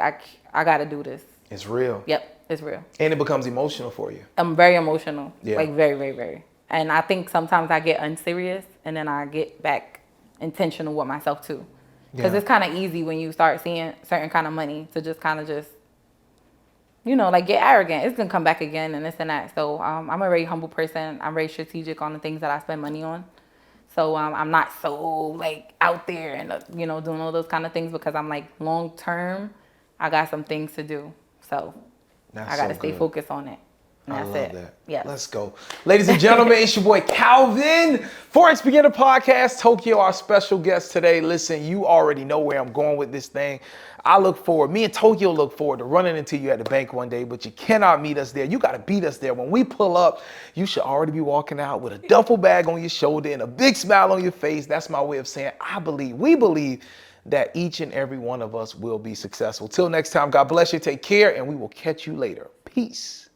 gotta do this. It's real. Yep, it's real. And it becomes emotional for you. I'm very emotional. Yeah. Like very, very, very. And I think sometimes I get unserious and then I get back intentional with myself too. Because it's kind of easy when you start seeing certain kind of money to just kind of like get arrogant. It's gonna come back again and this and that. So I'm a very humble person. I'm very strategic on the things that I spend money on. So I'm not so like out there and doing all those kind of things, because I'm like long term, I got some things to do. So I got to stay focused on it. And I that's love it. that. Yeah. Let's go. Ladies and gentlemen, it's your boy Calvin. Forex Beginner Podcast, Tokyo, our special guest today. Listen, you already know where I'm going with this thing. Me and Tokyo look forward to running into you at the bank one day, but you cannot meet us there. You got to beat us there. When we pull up, you should already be walking out with a duffel bag on your shoulder and a big smile on your face. That's my way of saying we believe that each and every one of us will be successful. Till next time, God bless you. Take care, and we will catch you later. Peace.